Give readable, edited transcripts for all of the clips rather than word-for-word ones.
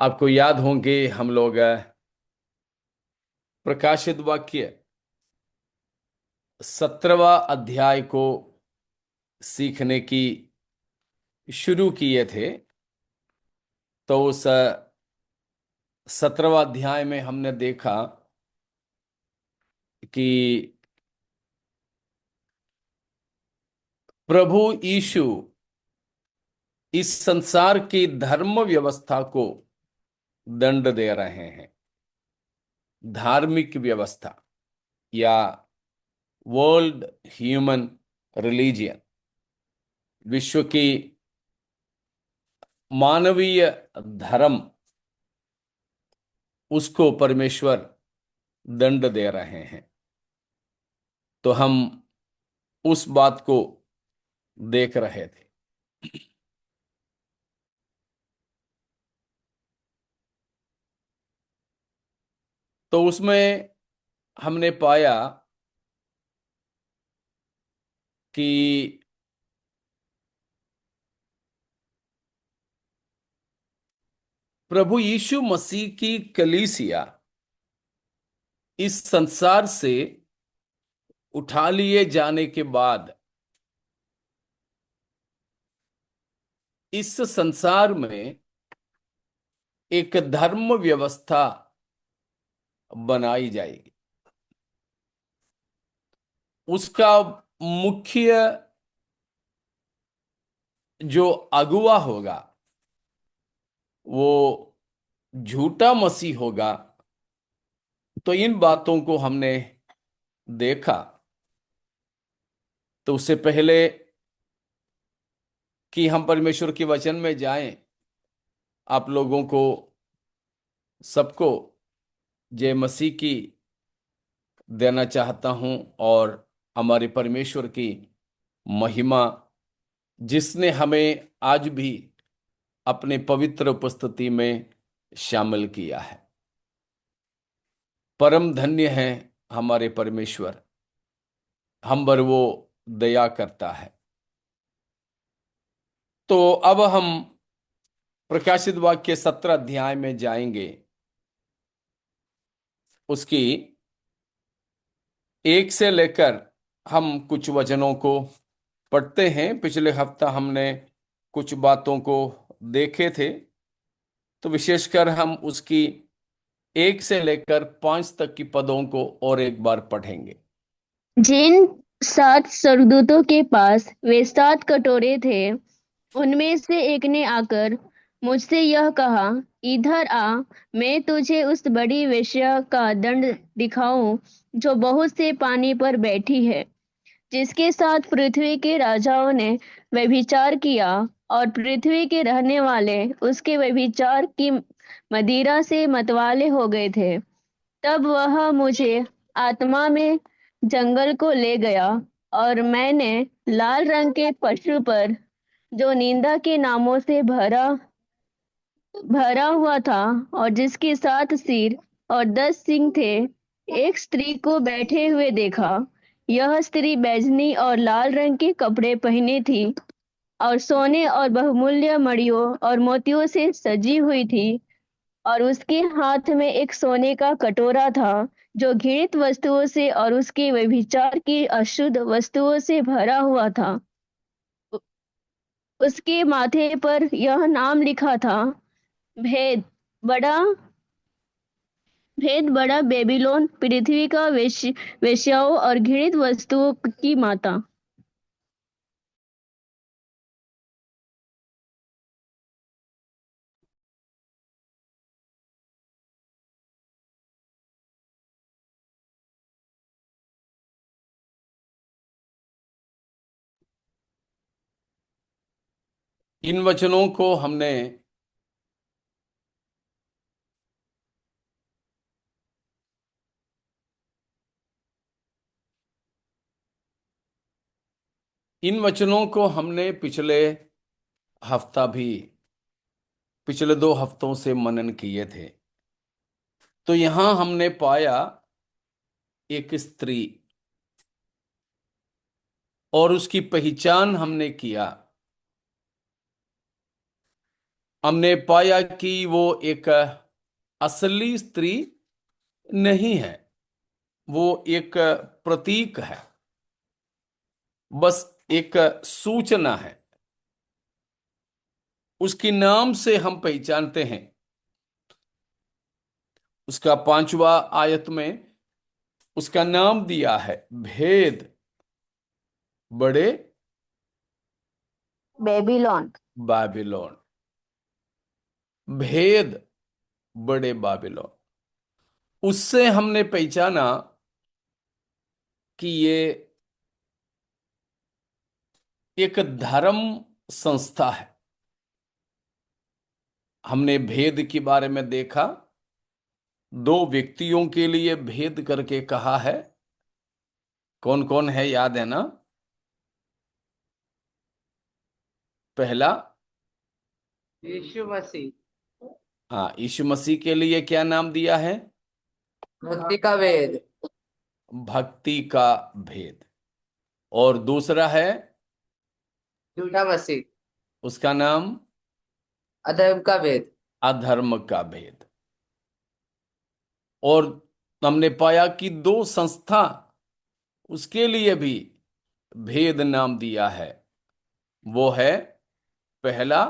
आपको याद होंगे हम लोग प्रकाशित वाक्य 17वां अध्याय को सीखने की शुरू किए थे। तो उस 17वां अध्याय में हमने देखा कि प्रभु यीशु इस संसार की धर्म व्यवस्था को दंड दे रहे हैं। धार्मिक व्यवस्था या वर्ल्ड ह्यूमन रिलीजियन, विश्व की मानवीय धर्म, उसको परमेश्वर दंड दे रहे हैं। तो हम उस बात को देख रहे थे। तो उसमें हमने पाया कि प्रभु यीशु मसीह की कलीसिया इस संसार से उठा लिए जाने के बाद इस संसार में एक धर्म व्यवस्था बनाई जाएगी। उसका मुख्य जो अगुवा होगा वो झूठा मसीह होगा। तो इन बातों को हमने देखा। तो उससे पहले कि हम परमेश्वर के वचन में जाएं, आप लोगों को सबको जय मसीह की देना चाहता हूं और हमारे परमेश्वर की महिमा, जिसने हमें आज भी अपने पवित्र उपस्थिति में शामिल किया है। परम धन्य है हमारे परमेश्वर, हम पर वो दया करता है। तो अब हम प्रकाशित वाक्य 17 अध्याय में जाएंगे। उसकी 1 से लेकर हम कुछ वचनों को पढ़ते हैं। पिछले हफ्ता हमने कुछ बातों को देखे थे, तो विशेषकर हम उसकी 1 से लेकर 5 तक की पदों को और एक बार पढ़ेंगे। जिन 7 स्वर्गदूतों के पास वे 7 कटोरे थे, उनमें से एक ने आकर मुझसे यह कहा, इधर आ, मैं तुझे उस बड़ी वेश्या का दंड दिखाऊं जो बहुत से पानी पर बैठी है, जिसके साथ पृथ्वी के राजाओं ने व्यभिचार किया और पृथ्वी के रहने वाले उसके व्यभिचार की मदिरा से मतवाले हो गए थे। तब वह मुझे आत्मा में जंगल को ले गया और मैंने लाल रंग के पशु पर, जो निंदा के नामों से भरा भरा हुआ था और जिसके 7 सिर और 10 सींग थे, एक स्त्री को बैठे हुए देखा। यह स्त्री बैजनी और लाल रंग के कपड़े पहने थी और सोने और बहुमूल्य मणियों और मोतियों से सजी हुई थी, और उसके हाथ में एक सोने का कटोरा था जो घृणित वस्तुओं से और उसके व्यभिचार की अशुद्ध वस्तुओं से भरा हुआ था। उ- उसके माथे पर यह नाम लिखा था, भेद बड़ा बड़ा बेबीलोन, पृथ्वी का वेश्याओं और घृणित वस्तुओं की माता। इन वचनों को हमने इन वचनों को हमने पिछले 2 हफ्तों से मनन किए थे। तो यहां हमने पाया एक स्त्री, और उसकी पहचान हमने किया। हमने पाया कि वो एक असली स्त्री नहीं है, वो एक प्रतीक है, बस एक सूचना है। उसके नाम से हम पहचानते हैं। उसका 5वां आयत में उसका नाम दिया है भेद बड़े बेबीलोन। बाबिलोन। भेद बड़े बाबिलोन। उससे हमने पहचाना कि ये एक धर्म संस्था है। हमने भेद के बारे में देखा, दो व्यक्तियों के लिए भेद करके कहा है। कौन कौन है, याद है ना? पहला, यीशु मसीह। हाँ, यीशु मसीह के लिए क्या नाम दिया है? भक्ति का वेद। भक्ति का भेद। और दूसरा है, झूठा मसीह। उसका नाम अधर्म का वेद। अधर्म का भेद। और हमने पाया कि दो संस्था उसके लिए भी भेद नाम दिया है। वो है, पहला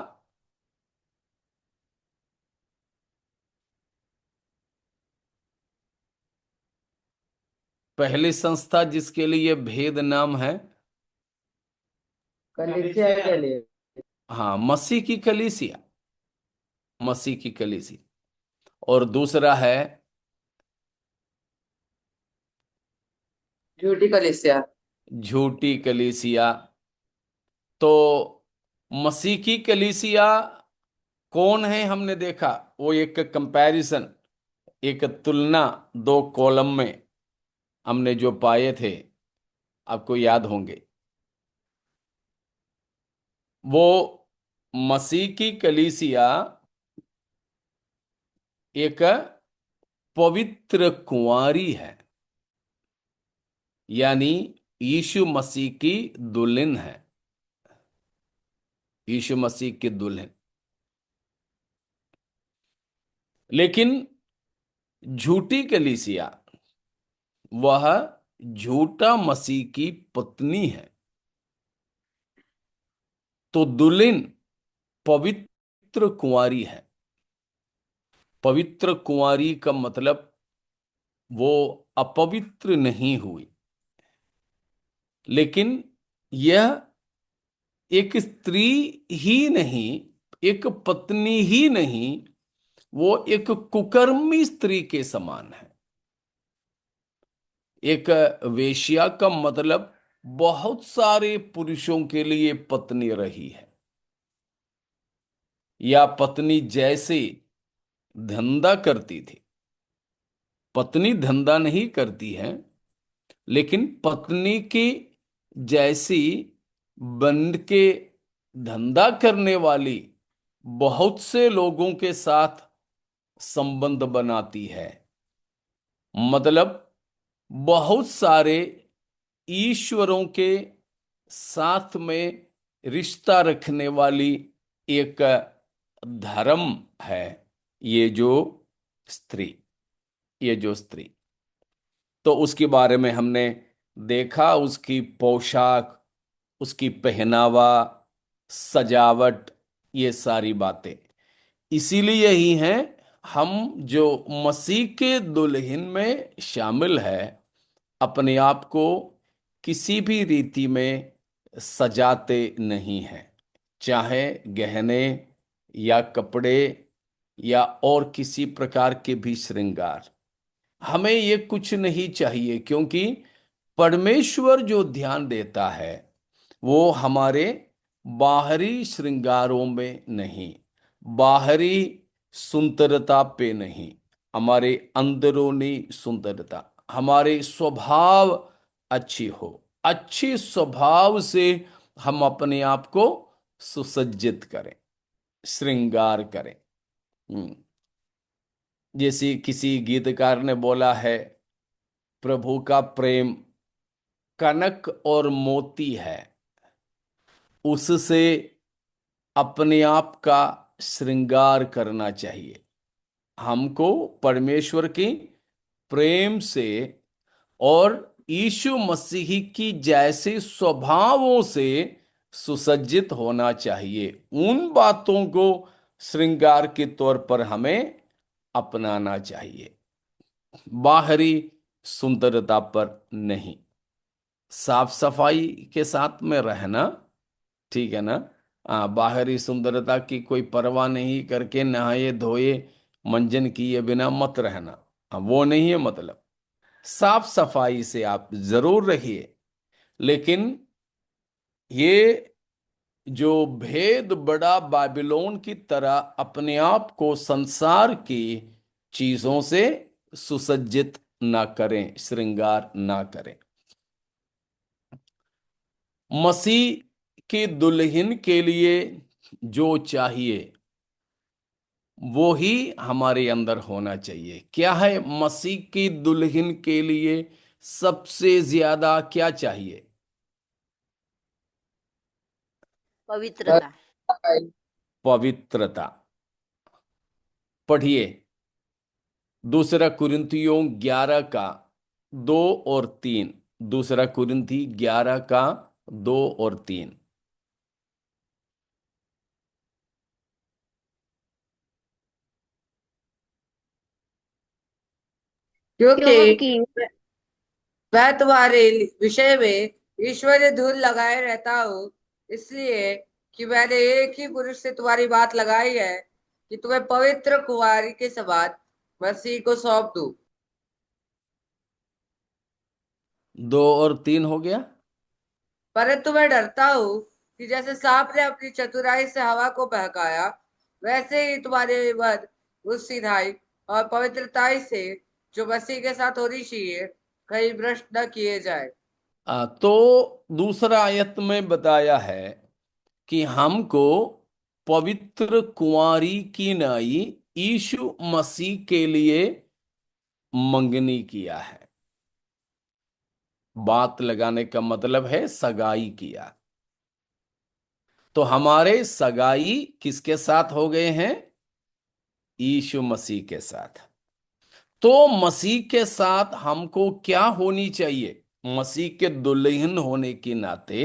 पहली संस्था जिसके लिए भेद नाम है, कलीसिया के लिए। हाँ, मसीह की कलीसिया। मसीह की कलीसिया। और दूसरा है, झूठी कलीसिया। झूठी कलीसिया। तो मसीह की कलीसिया कौन है, हमने देखा। वो एक कंपैरिजन, एक तुलना, दो कॉलम में हमने जो पाए थे, आपको याद होंगे। वो मसीह की कलीसिया एक पवित्र कुंवारी है, यानी यीशु मसीह की दुल्हन है। यीशु मसीह की दुल्हन। लेकिन झूठी कलीसिया, वह झूठा मसीह की पत्नी है। तो दुल्हन पवित्र कुंवारी है। पवित्र कुंवारी का मतलब वो अपवित्र नहीं हुई। लेकिन यह एक स्त्री ही नहीं, एक पत्नी ही नहीं, वो एक कुकर्मी स्त्री के समान है। एक वेश्या का मतलब बहुत सारे पुरुषों के लिए पत्नी रही है, या पत्नी जैसे धंधा करती थी। पत्नी धंधा नहीं करती है, लेकिन पत्नी की जैसी बन के धंधा करने वाली बहुत से लोगों के साथ संबंध बनाती है। मतलब बहुत सारे ईश्वरों के साथ में रिश्ता रखने वाली एक धर्म है, ये जो स्त्री। ये जो स्त्री, तो उसके बारे में हमने देखा, उसकी पोशाक, उसकी पहनावा, सजावट, ये सारी बातें इसीलिए ही हैं। हम जो मसीह के दुल्हन में शामिल है, अपने आप को किसी भी रीति में सजाते नहीं हैं, चाहे गहने या कपड़े या और किसी प्रकार के भी श्रृंगार। हमें ये कुछ नहीं चाहिए, क्योंकि परमेश्वर जो ध्यान देता है वो हमारे बाहरी श्रृंगारों में नहीं, बाहरी सुंदरता पे नहीं, हमारे अंदरूनी सुंदरता, हमारे स्वभाव अच्छी हो, अच्छे स्वभाव से हम अपने आप को सुसज्जित करें, श्रृंगार करें। हम्म, जैसे किसी गीतकार ने बोला है, प्रभु का प्रेम कनक और मोती है, उससे अपने आप का श्रृंगार करना चाहिए। हमको परमेश्वर की प्रेम से और यीशु मसीह की जैसे स्वभावों से सुसज्जित होना चाहिए। उन बातों को श्रृंगार के तौर पर हमें अपनाना चाहिए, बाहरी सुंदरता पर नहीं। साफ सफाई के साथ में रहना, ठीक है ना। बाहरी सुंदरता की कोई परवाह नहीं करके नहाए धोए मंजन किए बिना मत रहना। वो नहीं है मतलब। साफ सफाई से आप जरूर रहिए, लेकिन ये जो भेद बड़ा बाबिलोन की तरह अपने आप को संसार की चीजों से सुसज्जित ना करें, श्रृंगार ना करें। मसीह की दुल्हन के लिए जो चाहिए वो ही हमारे अंदर होना चाहिए। क्या है मसीह की दुल्हन के लिए सबसे ज्यादा क्या चाहिए? पवित्रता। पवित्रता। पढ़िए दूसरा कुरिन्थियों 11 का 2 और 3। दूसरा कुरिन्थी 11 का 2 और 3। क्योंकि क्योंकि मैं तुम्हारे विषय में ईश्वरीय धूल लगाए रहता हूँ, इसलिए कि मैंने एक ही पुरुष से तुम्हारी बात लगाई है कि तुम्हें पवित्र कुंवारी के समान मसीह को सौंप दूं। 2 और 3 हो गया। परंतु मैं डरता हूँ कि जैसे सांप ने अपनी चतुराई से हवा को बहकाया, वैसे ही तुम्हारे मन उस सिधाई और पवित्रताई से जो मसीह के साथ होनी चाहिए कहीं भ्रष्ट न किए जाए। तो दूसरा आयत में बताया है कि हमको पवित्र कुंवारी की नाई यीशु मसीह के लिए मंगनी किया है। बात लगाने का मतलब है सगाई किया। तो हमारे सगाई किसके साथ हो गए हैं? यीशु मसीह के साथ। तो मसीह के साथ हमको क्या होनी चाहिए? मसीह के दुल्हन होने के नाते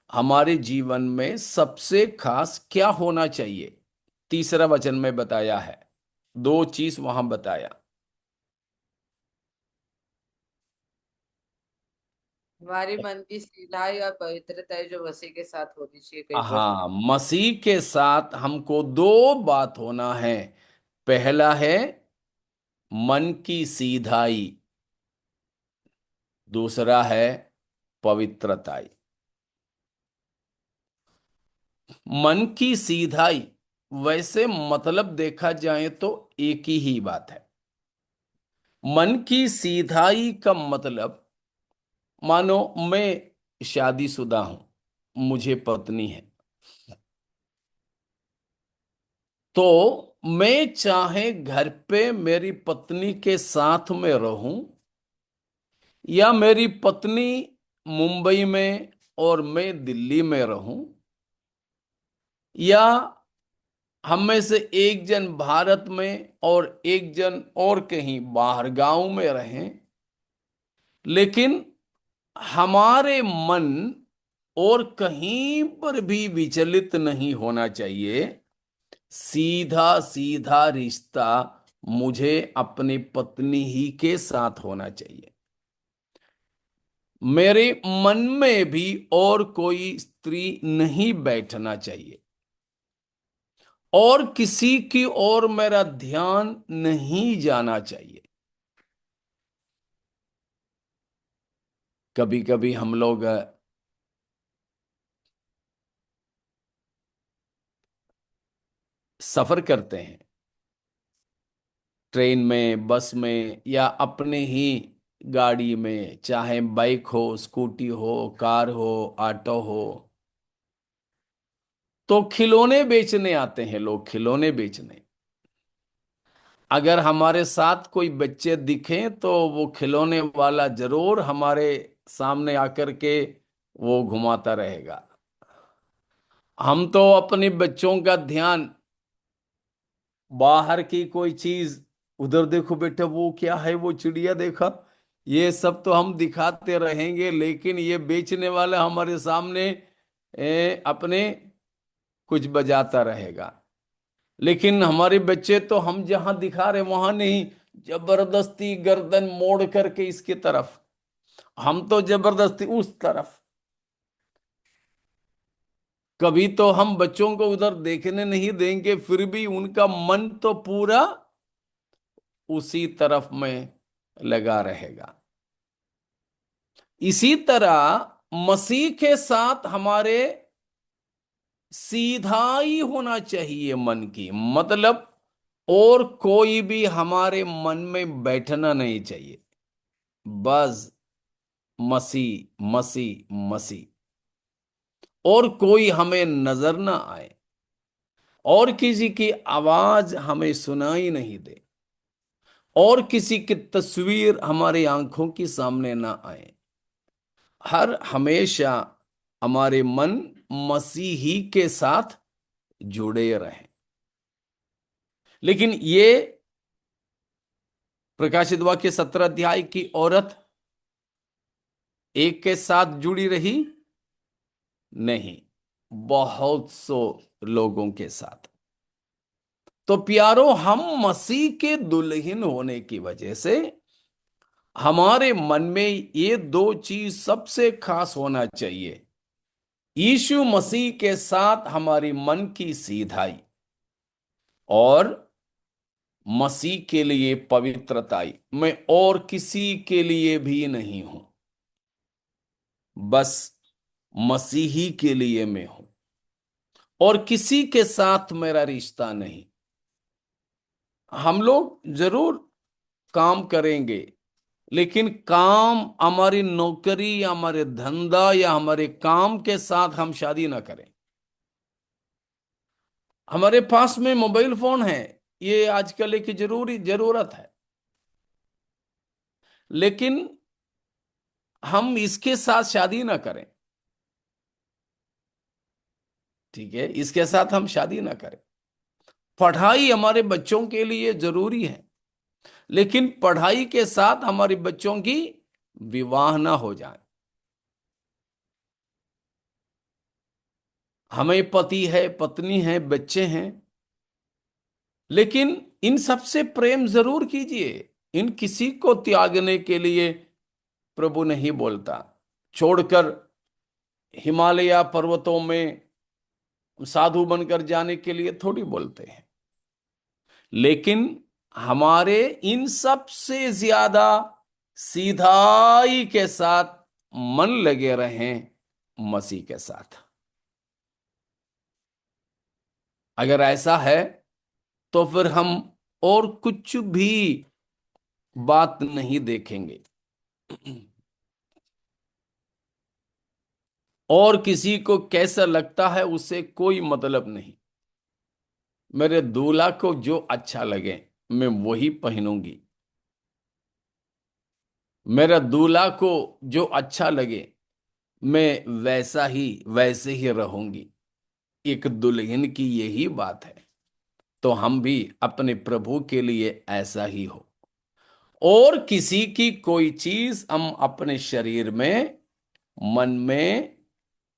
हमारे जीवन में सबसे खास क्या होना चाहिए? तीसरा वचन में बताया है, 2 चीज वहां बताया। हमारी मन की सिधाई और पवित्रता जो मसीह के साथ होनी चाहिए कहीं भ्रष्ट हाँ, मसीह के साथ हमको 2 बात होना है। पहला है मन की सीधाई, दूसरा है पवित्रताई। मन की सीधाई वैसे मतलब देखा जाए तो एक ही बात है। मन की सीधाई का मतलब, मानो मैं शादीशुदा हूं, मुझे पत्नी है, तो मैं चाहे घर पे मेरी पत्नी के साथ में रहूं या मेरी पत्नी मुंबई में और मैं दिल्ली में रहूं, या हम में से एक जन भारत में और एक जन और कहीं बाहर गांव में रहें, लेकिन हमारे मन और कहीं पर भी विचलित नहीं होना चाहिए। सीधा सीधा रिश्ता मुझे अपनी पत्नी ही के साथ होना चाहिए। मेरे मन में भी और कोई स्त्री नहीं बैठना चाहिए और किसी की ओर मेरा ध्यान नहीं जाना चाहिए। कभी कभी हम लोग सफर करते हैं, ट्रेन में, बस में या अपने ही गाड़ी में, चाहे बाइक हो, स्कूटी हो, कार हो, ऑटो हो, तो खिलौने बेचने आते हैं लोग, खिलौने बेचने। अगर हमारे साथ कोई बच्चे दिखें तो वो खिलौने वाला जरूर हमारे सामने आकर के वो घुमाता रहेगा। हम तो अपने बच्चों का ध्यान बाहर की कोई चीज, उधर देखो बेटा वो क्या है, वो चिड़िया देखा, ये सब तो हम दिखाते रहेंगे, लेकिन ये बेचने वाला हमारे सामने अपने कुछ बजाता रहेगा। लेकिन हमारे बच्चे तो हम जहां दिखा रहे वहां नहीं, जबरदस्ती गर्दन मोड़ करके इसकी तरफ, हम तो जबरदस्ती उस तरफ। कभी तो हम बच्चों को उधर देखने नहीं देंगे, फिर भी उनका मन तो पूरा उसी तरफ में लगा रहेगा। इसी तरह मसीह के साथ हमारे सीधा ही होना चाहिए मन की, मतलब और कोई भी हमारे मन में बैठना नहीं चाहिए। बस मसीह मसीह मसीह, और कोई हमें नजर ना आए, और किसी की आवाज हमें सुनाई नहीं दे, और किसी की तस्वीर हमारी आंखों के सामने ना आए। हर हमेशा हमारे मन मसीही के साथ जुड़े रहें। लेकिन ये प्रकाशित वाक्य 17 अध्याय की औरत एक के साथ जुड़ी रही नहीं, बहुत सो लोगों के साथ। तो प्यारो, हम मसीह के दुल्हन होने की वजह से हमारे मन में ये दो चीज सबसे खास होना चाहिए। यीशु मसीह के साथ हमारी मन की सीधाई, और मसीह के लिए पवित्रताई। मैं और किसी के लिए भी नहीं हूं, बस मसीही के लिए मैं हूं, और किसी के साथ मेरा रिश्ता नहीं। हम लोग जरूर काम करेंगे, लेकिन काम हमारी नौकरी या हमारे धंधा या हमारे काम के साथ हम शादी ना करें। हमारे पास में मोबाइल फोन है, ये आजकल एक जरूरी जरूरत है, लेकिन हम इसके साथ शादी ना करें। ठीक है, इसके साथ हम शादी ना करें। पढ़ाई हमारे बच्चों के लिए जरूरी है, लेकिन पढ़ाई के साथ हमारे बच्चों की विवाह ना हो जाए। हमें पति है, पत्नी है, बच्चे हैं, लेकिन इन सबसे प्रेम जरूर कीजिए। इन किसी को त्यागने के लिए प्रभु नहीं बोलता। छोड़कर हिमालय पर्वतों में साधु बनकर जाने के लिए थोड़ी बोलते हैं। लेकिन हमारे इन सब से ज्यादा सीधाई के साथ मन लगे रहें मसीह के साथ। अगर ऐसा है तो फिर हम और कुछ भी बात नहीं देखेंगे, और किसी को कैसा लगता है उससे कोई मतलब नहीं। मेरे दूल्हा को जो अच्छा लगे मैं वही पहनूंगी, मेरा दूल्हा को जो अच्छा लगे मैं वैसे ही रहूंगी। एक दुल्हन की यही बात है, तो हम भी अपने प्रभु के लिए ऐसा ही हो। और किसी की कोई चीज हम अपने शरीर में, मन में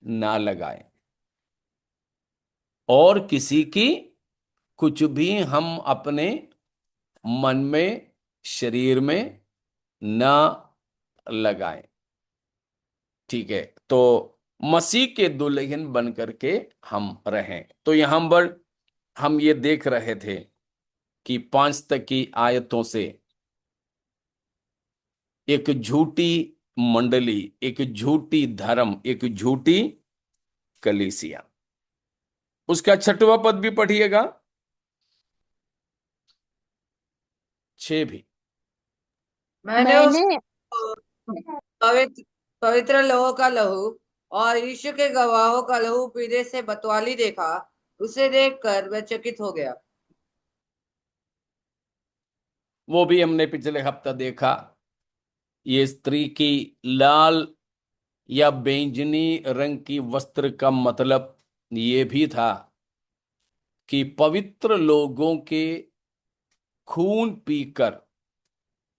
ना लगाएं, और किसी की कुछ भी हम अपने मन में, शरीर में ना लगाएं। ठीक है, तो मसीह के दुल्हन बन करके हम रहें। तो यहां पर हम ये देख रहे थे कि 5 तक की आयतों से एक झूठी मंडली, एक झूठी धर्म, एक झूठी कलीसिया। उसका 6वां पद भी पढ़िएगा, 6 भी। मैंने उस मैंने पवित्र पवित्र लोगों का लहू और यीशु के गवाहों का लहू पीने से बतवाली देखा। उसे देखकर वह चकित हो गया। वो भी हमने पिछले हफ्ता देखा। ये स्त्री की लाल या बैंगनी रंग की वस्त्र का मतलब ये भी था कि पवित्र लोगों के खून पीकर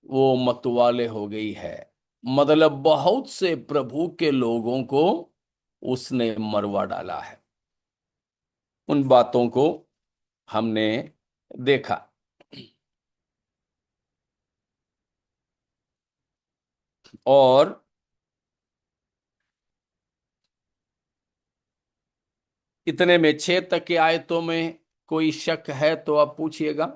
वो मतवाले हो गई है। मतलब बहुत से प्रभु के लोगों को उसने मरवा डाला है। उन बातों को हमने देखा। और इतने में 6 तक के आयतों में कोई शक है तो आप पूछिएगा।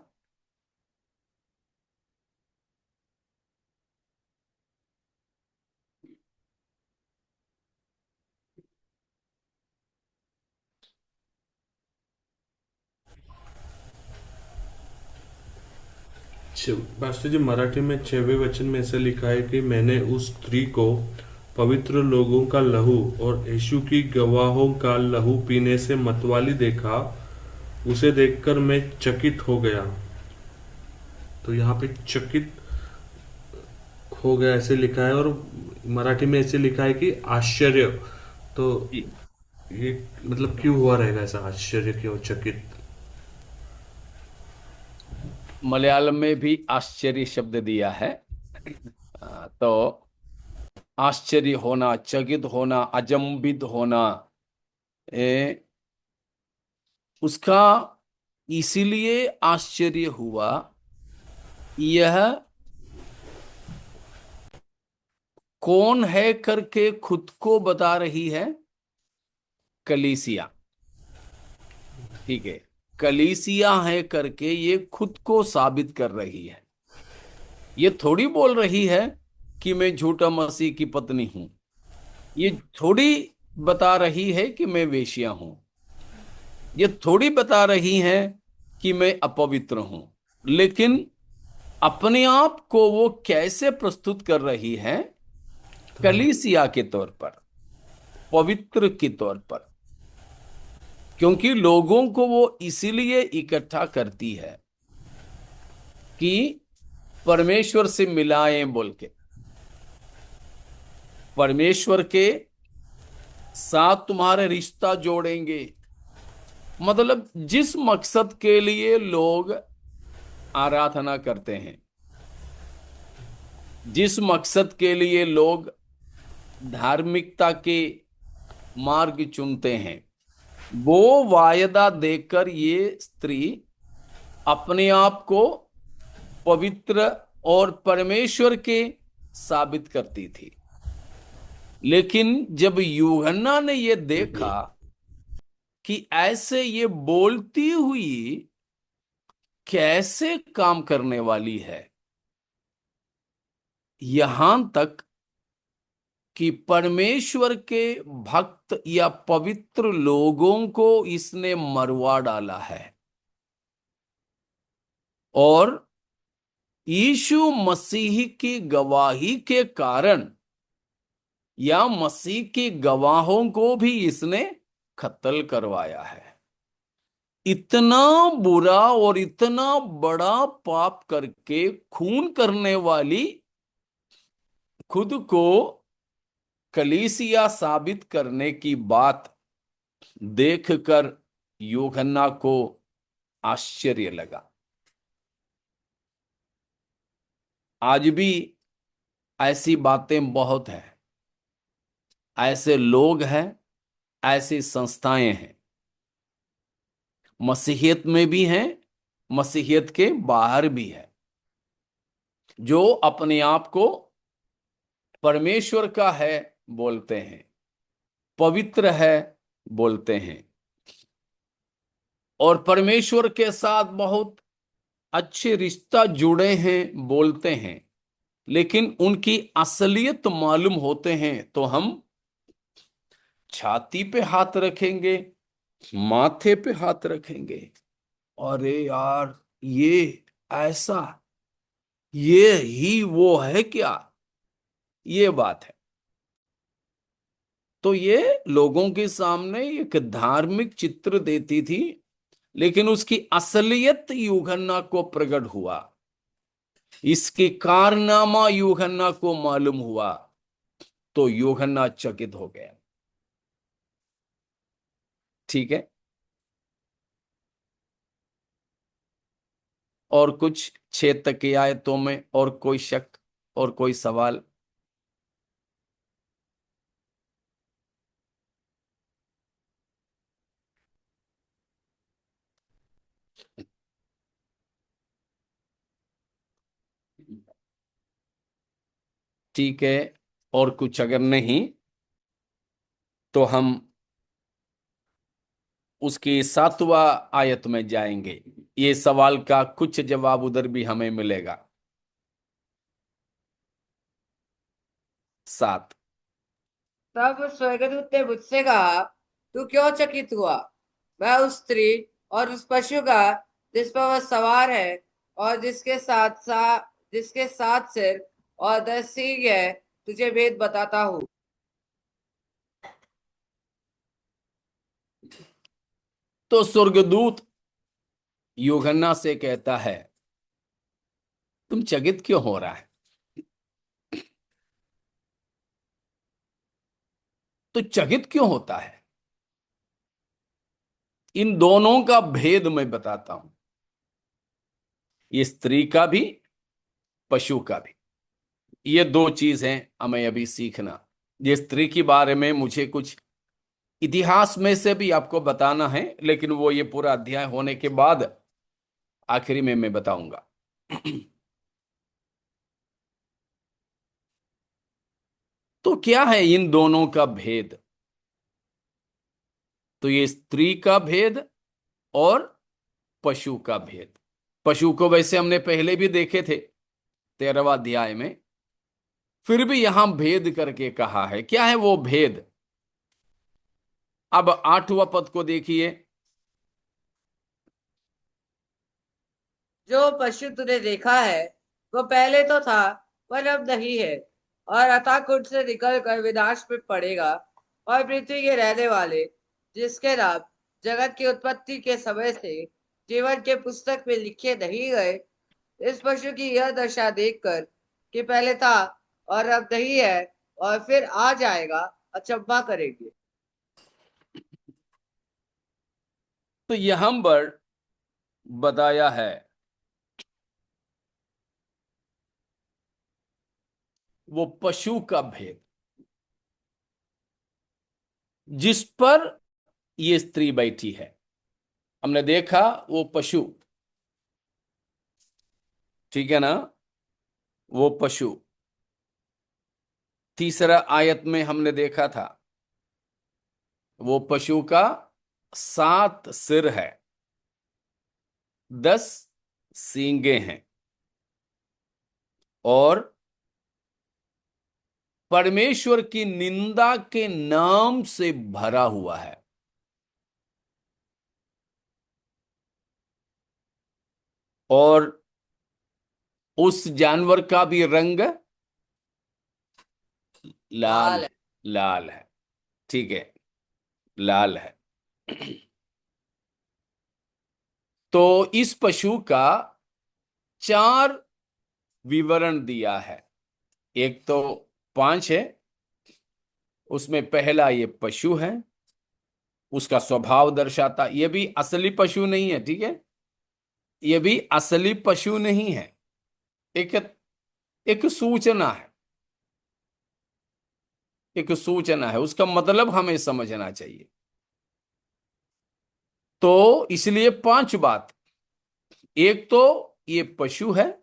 पास्टर जी, मराठी में 6वें वचन में ऐसा लिखा है कि मैंने उस स्त्री को पवित्र लोगों का लहू और यीशु की गवाहों का लहू पीने से मतवाली देखा। उसे देखकर मैं चकित हो गया। तो यहाँ पे चकित हो गया ऐसे लिखा है, और मराठी में ऐसे लिखा है कि आश्चर्य। तो ये मतलब क्यों हुआ रहेगा ऐसा, आश्चर्य क्यों, चकित? मलयालम में भी आश्चर्य शब्द दिया है। तो आश्चर्य होना, चकित होना, अचंभित होना, ए, उसका इसीलिए आश्चर्य हुआ। यह कौन है करके खुद को बता रही है, कलीसिया। ठीक है, कलीसिया है करके ये खुद को साबित कर रही है। ये थोड़ी बोल रही है कि मैं झूठा मसीह की पत्नी हूं। ये थोड़ी बता रही है कि मैं वेश्या हूं। ये थोड़ी बता रही है कि मैं अपवित्र हूं। लेकिन अपने आप को वो कैसे प्रस्तुत कर रही है, कलीसिया के तौर पर, पवित्र के तौर पर। क्योंकि लोगों को वो इसीलिए इकट्ठा करती है कि परमेश्वर से मिलाएं बोल के, परमेश्वर के साथ तुम्हारे रिश्ता जोड़ेंगे। मतलब जिस मकसद के लिए लोग आराधना करते हैं, जिस मकसद के लिए लोग धार्मिकता के मार्ग चुनते हैं, वो वायदा देकर ये स्त्री अपने आप को पवित्र और परमेश्वर के साबित करती थी। लेकिन जब यूहन्ना ने ये देखा कि ऐसे ये बोलती हुई कैसे काम करने वाली है, यहां तक कि परमेश्वर के भक्त या पवित्र लोगों को इसने मरवा डाला है, और यीशु मसीह की गवाही के कारण या मसीह की गवाहों को भी इसने कत्ल करवाया है। इतना बुरा और इतना बड़ा पाप करके खून करने वाली खुद को कलीसिया साबित करने की बात देखकर यूहन्ना को आश्चर्य लगा। आज भी ऐसी बातें बहुत हैं, ऐसे लोग हैं, ऐसी संस्थाएं हैं, मसीहियत में भी हैं, मसीहियत के बाहर भी है, जो अपने आप को परमेश्वर का है बोलते हैं, पवित्र है बोलते हैं, और परमेश्वर के साथ बहुत अच्छे रिश्ता जुड़े हैं बोलते हैं। लेकिन उनकी असलियत मालूम होते हैं तो हम छाती पे हाथ रखेंगे, माथे पे हाथ रखेंगे, अरे यार ये ऐसा, ये ही वो है क्या, ये बात है। तो ये लोगों के सामने एक धार्मिक चित्र देती थी, लेकिन उसकी असलियत यूहन्ना को प्रकट हुआ, इसके कारनामा यूहन्ना को मालूम हुआ, तो यूहन्ना चकित हो गया। ठीक है। और कुछ 6 तक की आयतों में, और कोई शक और कोई सवाल? ठीक है, और कुछ अगर नहीं तो हम उसकी 7वां आयत में जाएंगे। ये सवाल का कुछ जवाब उधर भी हमें मिलेगा। 7। तब स्वर्गदूत ने मुझसे कहा, तू क्यों चकित हुआ? वह उस स्त्री और उस पशु का जिस पर वह सवार है और जिसके 7 सिर और 10 सींग है, तुझे भेद बताता हूँ। तो स्वर्गदूत यूहन्ना से कहता है, तुम चकित क्यों हो रहा है? तो चकित क्यों होता है? इन दोनों का भेद मैं बताता हूं, ये स्त्री का भी, पशु का भी। ये 2 चीज हैं हमें अभी सीखना। ये स्त्री के बारे में मुझे कुछ इतिहास में से भी आपको बताना है, लेकिन वो ये पूरा अध्याय होने के बाद आखिरी में मैं बताऊंगा। तो क्या है इन दोनों का भेद? तो ये स्त्री का भेद और पशु का भेद। पशु को वैसे हमने पहले भी देखे थे 13वां अध्याय में, फिर भी यहां भेद करके कहा है। क्या है वो भेद? अब 8वां पद को देखिए। जो पशु तूने देखा है वो पहले तो था, पर अब नहीं है, और अतः कुंड से निकलकर विनाश में पड़ेगा। और पृथ्वी के रहने वाले, जिसके नाम जगत की उत्पत्ति के समय से जीवन के पुस्तक में लिखे नहीं गए, इस पशु की यह दशा देखकर कि पहले था और अब नहीं है और फिर आ जाएगा, अचंभा करेंगे। तो यहां पर बताया है वो पशु का भेद, जिस पर ये स्त्री बैठी है। हमने देखा वो पशु, ठीक है ना, वो पशु। तीसरा आयत में हमने देखा था वो पशु का 7 सिर है, 10 सींगे हैं, और परमेश्वर की निंदा के नाम से भरा हुआ है। और उस जानवर का भी रंग लाल, लाल है। लाल है। ठीक है, लाल है। तो इस पशु का 4 विवरण दिया है। एक तो 5 है, उसमें पहला ये पशु है, उसका स्वभाव दर्शाता। ये भी असली पशु नहीं है, ठीक है, ये भी असली पशु नहीं है, एक एक सूचना है, एक सूचना है। उसका मतलब हमें समझना चाहिए। तो इसलिए 5 बात। एक तो ये पशु है,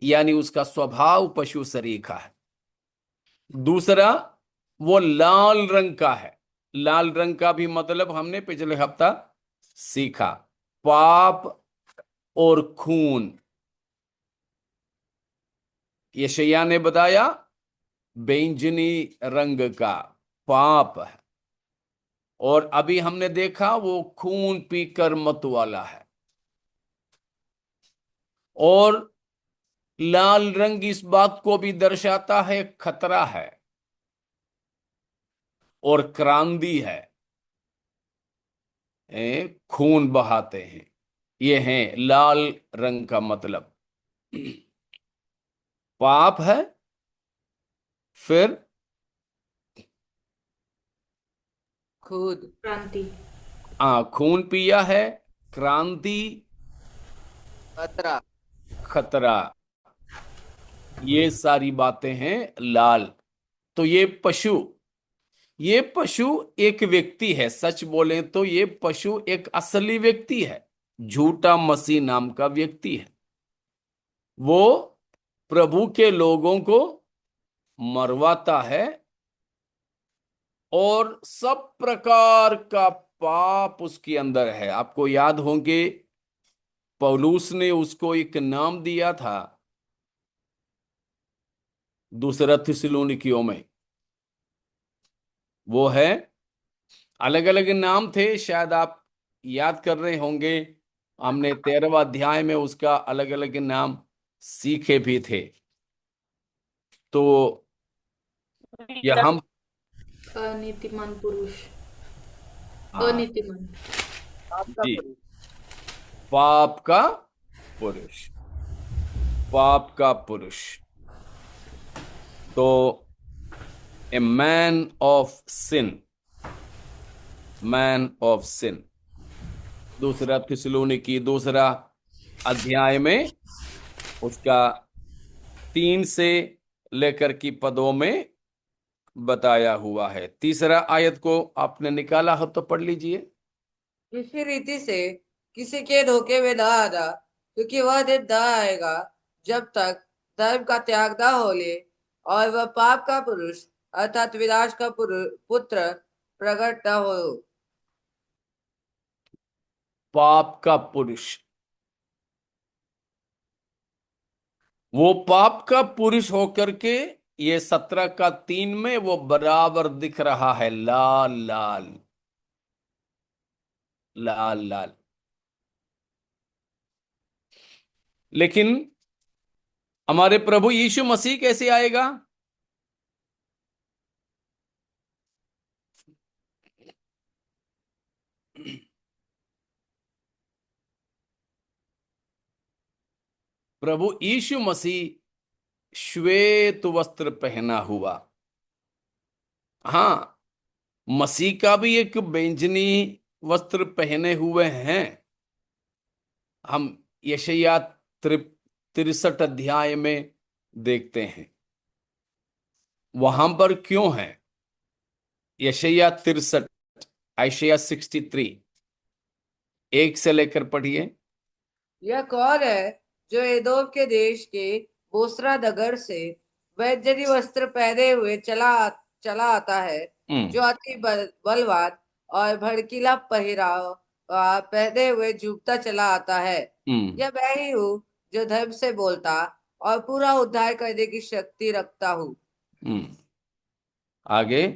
यानी उसका स्वभाव पशु सरीखा है। दूसरा, वो लाल रंग का है। लाल रंग का भी मतलब हमने पिछले हफ्ता सीखा, पाप और खून। यशायाह ने बताया बैंगनी रंग का पाप है, और अभी हमने देखा वो खून पीकर मत वाला है। और लाल रंग इस बात को भी दर्शाता है खतरा है और क्रांति है। खून बहाते हैं, ये है लाल रंग का मतलब। पाप है, फिर खुद क्रांति। खून पिया है, क्रांति, खतरा। खतरा, ये सारी बातें हैं लाल। तो ये पशु एक व्यक्ति है। सच बोले तो ये पशु एक असली व्यक्ति है, झूठा मसीह नाम का व्यक्ति है। वो प्रभु के लोगों को मरवाता है और सब प्रकार का पाप उसके अंदर है। आपको याद होंगे पौलुस ने उसको एक नाम दिया था दूसरा थिस्सलुनीकियों में। वो है, अलग अलग नाम थे, शायद आप याद कर रहे होंगे। हमने 13वां अध्याय में उसका अलग अलग नाम सीखे भी थे। तो यह हम अनीतिमान पुरुष। हाँ, अनीतिमान। आपका जी, पुरुष। पाप का पुरुष, पाप का पुरुष। तो a man of sin, man of sin, दूसरा थिस्सलुनीकी दूसरा अध्याय में उसका 3 से लेकर की पदों में बताया हुआ है। तीसरा आयत को आपने निकाला हो तो पढ़ लीजिए। इसी रीति से किसी के धोखे में न आना, क्योंकि वह दिन न आएगा जब तक धर्म का त्याग न हो ले और वह पाप का पुरुष अर्थात विनाश का पुत्र प्रकट न हो। पाप का पुरुष, वो पाप का पुरुष होकर के ये 17 का 3 में वो बराबर दिख रहा है, लाल लाल लाल लाल। लेकिन हमारे प्रभु यीशु मसीह कैसे आएगा? प्रभु यीशु मसीह श्वेत वस्त्र पहना हुआ। हाँ, मसीह का भी एक बैंजनी वस्त्र पहने हुए हैं। हम यशायाह 63 अध्याय में देखते हैं। वहां पर क्यों है? यशायाह 63, आइशया 63, 1 से लेकर पढ़िए। यह कौन है जो एदोम के देश के बोस्रा नगर से बैंजनी वस्त्र पहने हुए चला आता है, जो अति बलवान और भड़कीला पहिराव पहने हुए झुकता चला आता है। यह मैं ही हूँ जो धर्म से बोलता और पूरा उद्धार करने की शक्ति रखता हूँ। आगे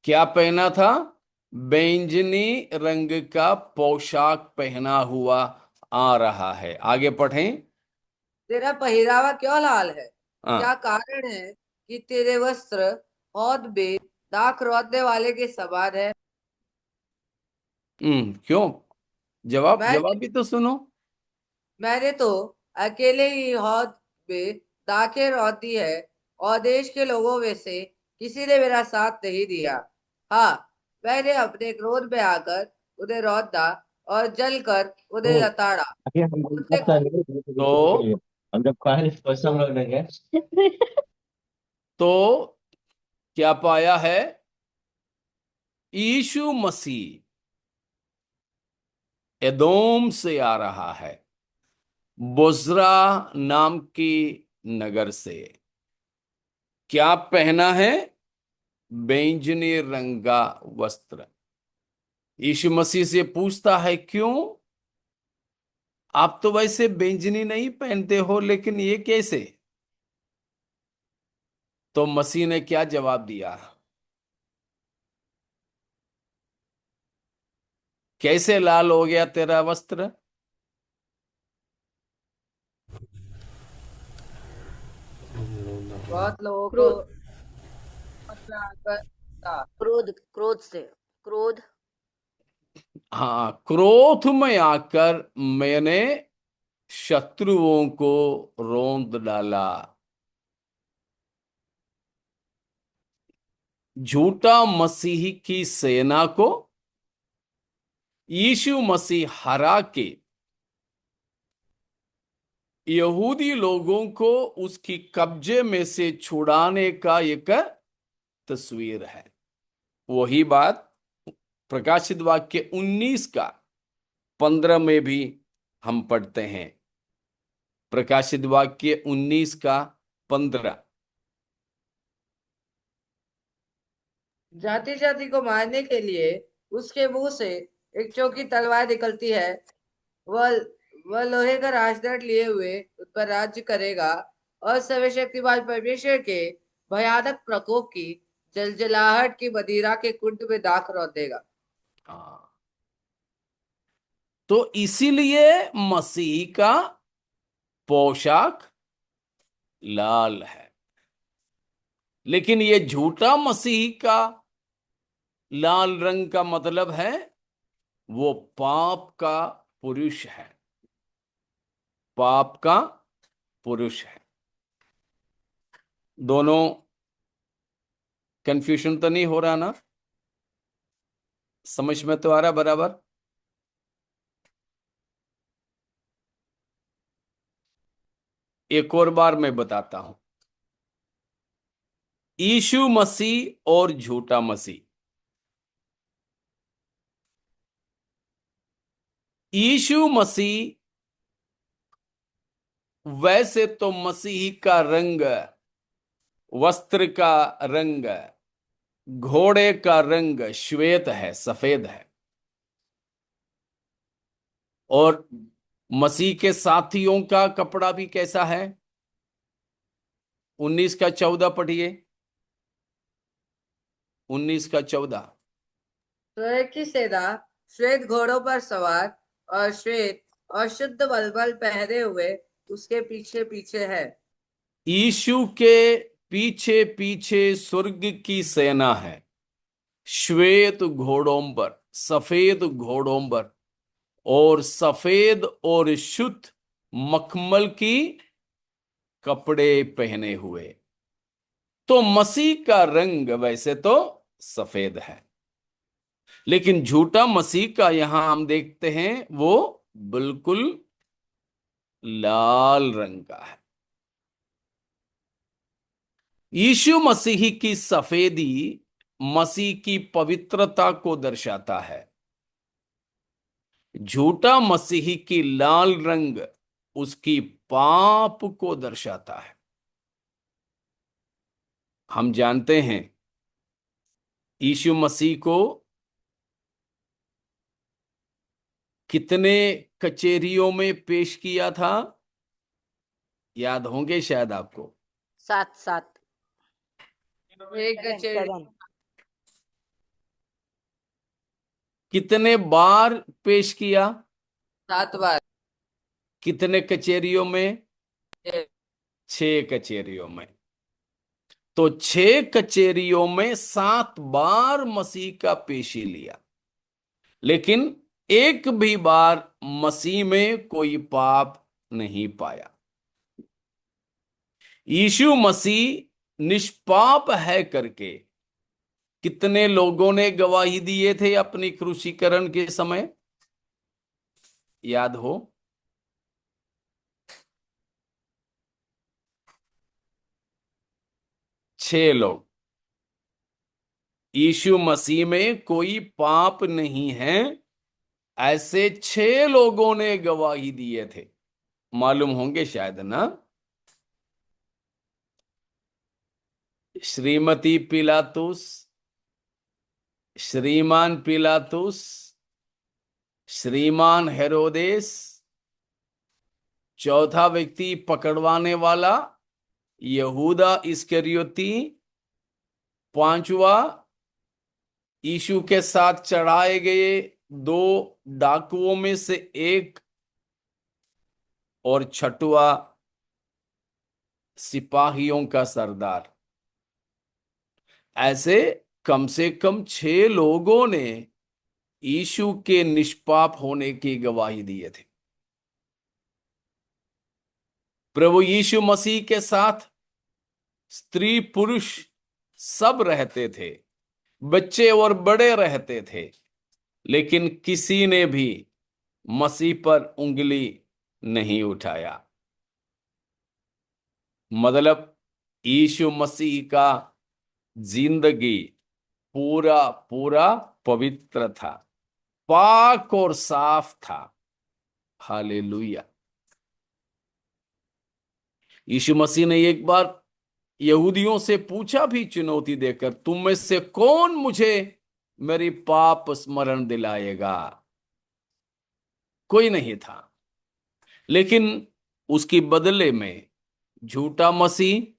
क्या पहना था? बैंजनी रंग का पोशाक पहना हुआ आ रहा है। आगे पढ़ें। तेरा पहरावा क्यों लाल है? हाँ, क्या कारण है कि तेरे वस्त्र हौद में दाख रौंदने वाले के समान है? क्यों? जवाब मैं जवाब भी तो सुनो। मैंने तो अकेले ही हौद में दाखें रौंदी है और देश के लोगों में से किसी ने मेरा साथ नहीं दिया। हाँ, मैंने अपने क्रोध में आकर उन्हें रौंदा और जलकर उन्हें तो लताड़ा। आगे हम लोग उनसे बात करेंगे तो तो हम जब कहानी स्पष्ट हम लोग देंगे। तो क्या पाया है? यीशु मसीह एदोम से आ रहा है, बोज्रा नाम की नगर से। क्या पहना है? बैंजनी रंगा वस्त्र। यीशु मसीह से पूछता है, क्यों? आप तो वैसे बैंजनी नहीं पहनते हो, लेकिन ये कैसे? तो मसीह ने क्या जवाब दिया? कैसे लाल हो गया तेरा वस्त्र? बहुत लोगों को क्रोध। में आकर था। क्रोध, क्रोध से, क्रोध। हाँ, क्रोध में आकर मैंने शत्रुओं को रौंद डाला। झूठा मसीह की सेना को यीशु मसीह हरा के यहूदी लोगों को उसकी कब्जे में से छुड़ाने का एक तस्वीर है। वही बात प्रकाशित वाक्य 19 का 15 में भी हम पढ़ते हैं। प्रकाशित वाक्य 19 का 15। जाति जाति को मारने के लिए उसके मुंह से एक चौकी तलवार निकलती है। वह वह लोहे का राजदंड लिए हुए उस पर राज्य करेगा और सर्वशक्तिमान परमेश्वर के भयानक प्रकोप की जलजलाहट की मदिरा के कुंड में दाख रौंदेगा। हाँ, तो इसीलिए मसीह का पोशाक लाल है। लेकिन ये झूठा मसीह का लाल रंग का मतलब है वो पाप का पुरुष है। पाप का पुरुष है। दोनों कंफ्यूजन तो नहीं हो रहा ना? समझ में तो आ रहा बराबर? एक और बार मैं बताता हूं। यीशु मसीह और झूठा मसीह। यीशु मसीह वैसे तो मसीह का रंग, वस्त्र का रंग, घोड़े का रंग श्वेत है, सफेद है। और मसीह के साथियों का कपड़ा भी कैसा है? 19 का 14 पढ़िए। 19 का 14। स्वर्ग की सेना श्वेत घोड़ों पर सवार और श्वेत और शुद्ध मलमल पहने हुए उसके पीछे पीछे है। यीशु के पीछे पीछे स्वर्ग की सेना है, श्वेत घोड़ों पर, सफेद घोड़ों पर, और सफेद और शुद्ध मखमल की कपड़े पहने हुए। तो मसीह का रंग वैसे तो सफेद है, लेकिन झूठा मसीह का यहां हम देखते हैं वो बिल्कुल लाल रंग का है। यीशु मसीह की सफेदी मसीह की पवित्रता को दर्शाता है। झूठा मसीह की लाल रंग उसकी पाप को दर्शाता है। हम जानते हैं यीशु मसीह को कितने कचहरियों में पेश किया था? याद होंगे शायद आपको। 7 एक कचेरी 7 कितने बार पेश किया? 7 बार। कितने कचहरियों में? 6 कचहरियों में। तो 6 कचहरियों में 7 बार मसीह का पेशी लिया, लेकिन एक भी बार मसीह में कोई पाप नहीं पाया। यीशु मसीह निष्पाप है करके कितने लोगों ने गवाही दिए थे अपनी क्रूसीकरण के समय? याद हो? 6 लोग। यीशु मसीह में कोई पाप नहीं है, ऐसे 6 लोगों ने गवाही दिए थे। मालूम होंगे शायद ना? श्रीमती पिलातुस, श्रीमान पिलातुस, श्रीमान हेरोदेस, चौथा व्यक्ति पकड़वाने वाला यहूदा इस्करियोती, पांचवा यीशु के साथ चढ़ाए गए 2 डाकुओं में से एक, और छठवा सिपाहियों का सरदार। ऐसे कम से कम 6 लोगों ने यीशु के निष्पाप होने की गवाही दिए थे। प्रभु यीशु मसीह के साथ स्त्री पुरुष सब रहते थे, बच्चे और बड़े रहते थे, लेकिन किसी ने भी मसीह पर उंगली नहीं उठाया। मतलब यीशु मसीह का जिंदगी पूरा पूरा पवित्र था, पाक और साफ था। हालेलुया। यीशु मसीह ने एक बार यहूदियों से पूछा भी, चुनौती देकर, तुम में से कौन मुझे मेरी पाप स्मरण दिलाएगा? कोई नहीं था। लेकिन उसके बदले में झूठा मसीह,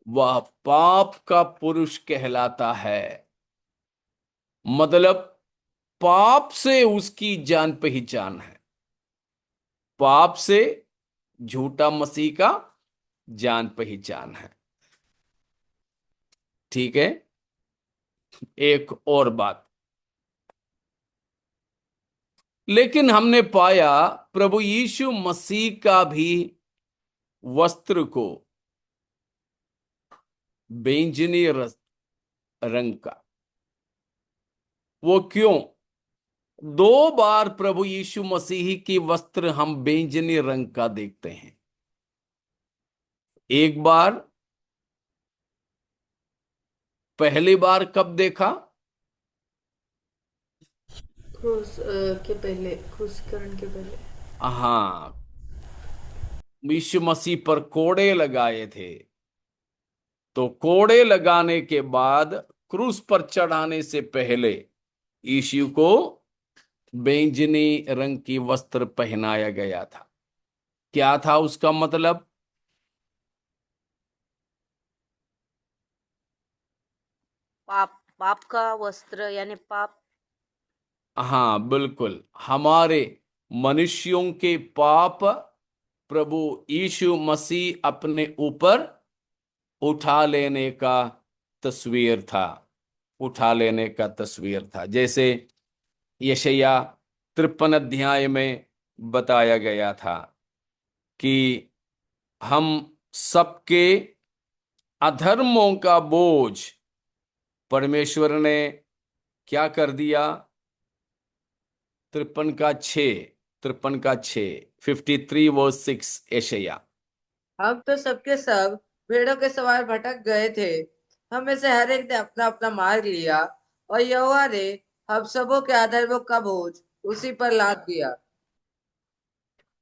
वह पाप का पुरुष कहलाता है। मतलब पाप से उसकी जान पहचान है, पाप से झूठा मसीह का जान पहचान है। ठीक है। एक और बात, लेकिन हमने पाया प्रभु यीशु मसीह का भी वस्त्र को बैंगनी रंग का। वो क्यों? दो बार प्रभु यीशु मसीह की वस्त्र हम बैंगनी रंग का देखते हैं। एक बार, पहली बार कब देखा? क्रूस के पहले, क्रूसीकरण के पहले। हाँ, यीशु मसीह पर कोड़े लगाए थे, तो कोड़े लगाने के बाद, क्रूस पर चढ़ाने से पहले यीशु को बैंगनी रंग की वस्त्र पहनाया गया था। क्या था उसका मतलब? पाप, पाप का वस्त्र यानी पाप। हाँ बिल्कुल, हमारे मनुष्यों के पाप प्रभु यीशु मसीह अपने ऊपर उठा लेने का तस्वीर था, उठा लेने का तस्वीर था। जैसे यशायाह 53 अध्याय में बताया गया था कि हम सबके अधर्मों का बोझ परमेश्वर ने क्या कर दिया? 53 का 6 यशायाह। हम तो सबके सब भेड़ों के सवार भटक गए थे, हम में से हर एक ने अपना अपना मार्ग लिया, और यहोवा ने हम सबों के अधर्मों का बोझ उसी पर लाद दिया।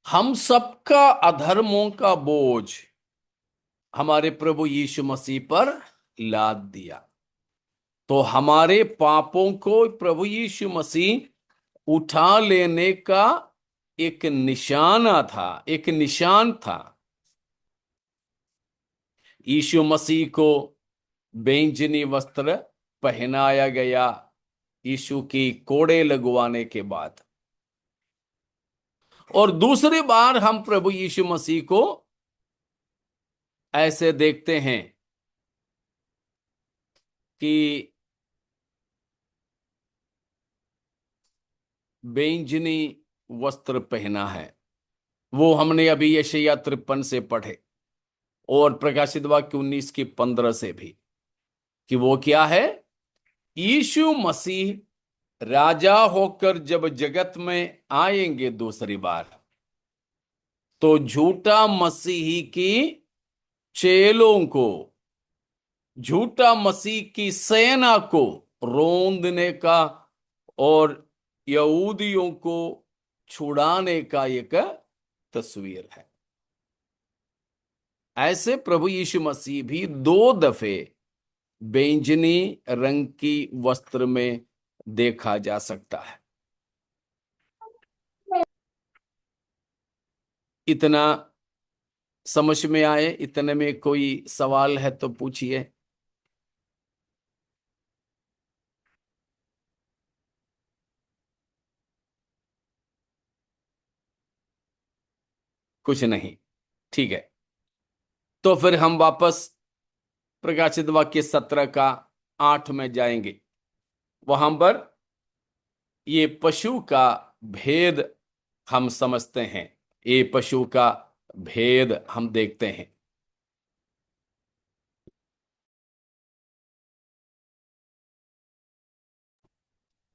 हम सबका अधर्मों का बोझ हमारे प्रभु यीशु मसीह पर लाद दिया। तो हमारे पापों को प्रभु यीशु मसीह उठा लेने का एक निशाना था, एक निशान था। यीशु मसीह को बैंगनी वस्त्र पहनाया गया यीशु की कोड़े लगवाने के बाद। और दूसरी बार हम प्रभु यीशु मसीह को ऐसे देखते हैं कि बैंगनी वस्त्र पहना है। वो हमने अभी यशायाह 53 से पढ़े, और प्रकाशित वाक्य 19 की 15 से भी, कि वो क्या है? यीशु मसीह राजा होकर जब जगत में आएंगे दूसरी बार, तो झूठा मसीही की चेलों को, झूठा मसीह की सेना को रोंदने का और यहूदियों को छुड़ाने का एक तस्वीर है। ऐसे प्रभु यीशु मसीह भी दो दफे बैंगनी रंग की वस्त्र में देखा जा सकता है। इतना समझ में आए? इतने में कोई सवाल है तो पूछिए। कुछ नहीं? ठीक है, तो फिर हम वापस प्रकाशित वाक्य 17 का 8 में जाएंगे। वहां पर ये पशु का भेद हम समझते हैं, ये पशु का भेद हम देखते हैं।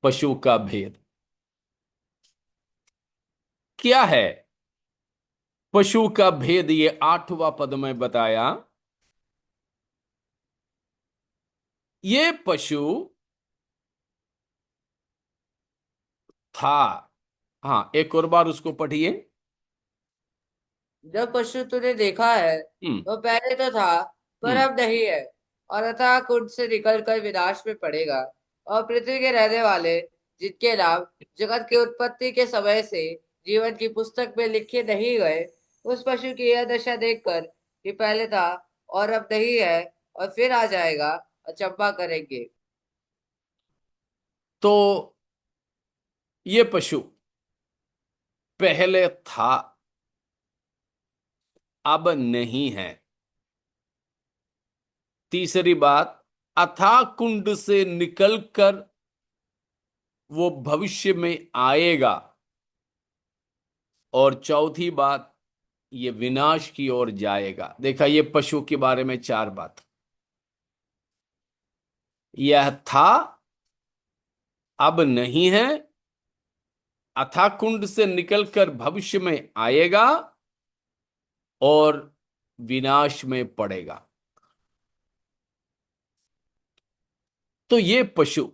पशु का भेद क्या है? पशु का भेद ये 8वां पद में बताया। ये पशु था। हाँ, एक और बार उसको पढ़िए। जो पशु तूने देखा है हम्म। वो पहले तो था पर हम्म। अब नहीं है, और अतः कुंड से निकलकर विनाश में पड़ेगा। और पृथ्वी के रहने वाले जिनके नाम जगत की उत्पत्ति के समय से जीवन की पुस्तक में लिखे नहीं गए, उस पशु की यह दशा देखकर कि पहले था और अब नहीं है और फिर आ जाएगा, अचंभा करेंगे। तो ये पशु पहले था, अब नहीं है। तीसरी बात, अथाह कुंड से निकलकर वो भविष्य में आएगा। और चौथी बात, ये विनाश की ओर जाएगा। देखा, ये पशु के बारे में 4 बात। यह था, अब नहीं है, अथाह कुंड से निकलकर भविष्य में आएगा और विनाश में पड़ेगा। तो ये पशु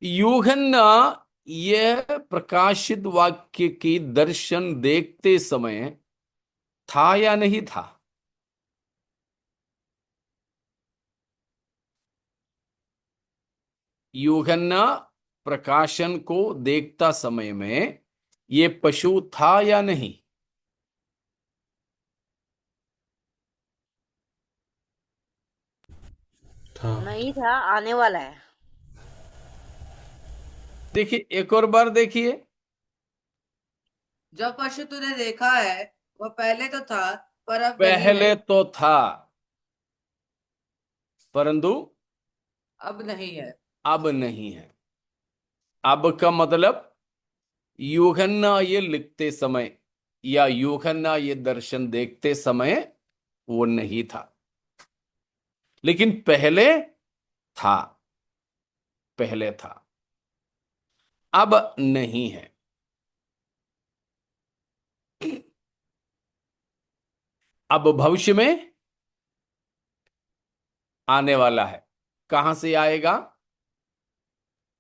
यूहन्ना यह प्रकाशित वाक्य की दर्शन देखते समय था या नहीं था? यूहन्ना प्रकाशन को देखता समय में ये पशु था या नहीं? था। नहीं था, आने वाला है। देखिए, एक और बार देखिए। जो पशु तूने देखा है वो पहले तो था पर अब नहीं है, पहले तो था, परंतु अब नहीं है। अब नहीं है। अब का मतलब, यूहन्ना ये लिखते समय या यूहन्ना ये दर्शन देखते समय वो नहीं था, लेकिन पहले था। पहले था, अब नहीं है। अब भविष्य में आने वाला है। कहां से आएगा?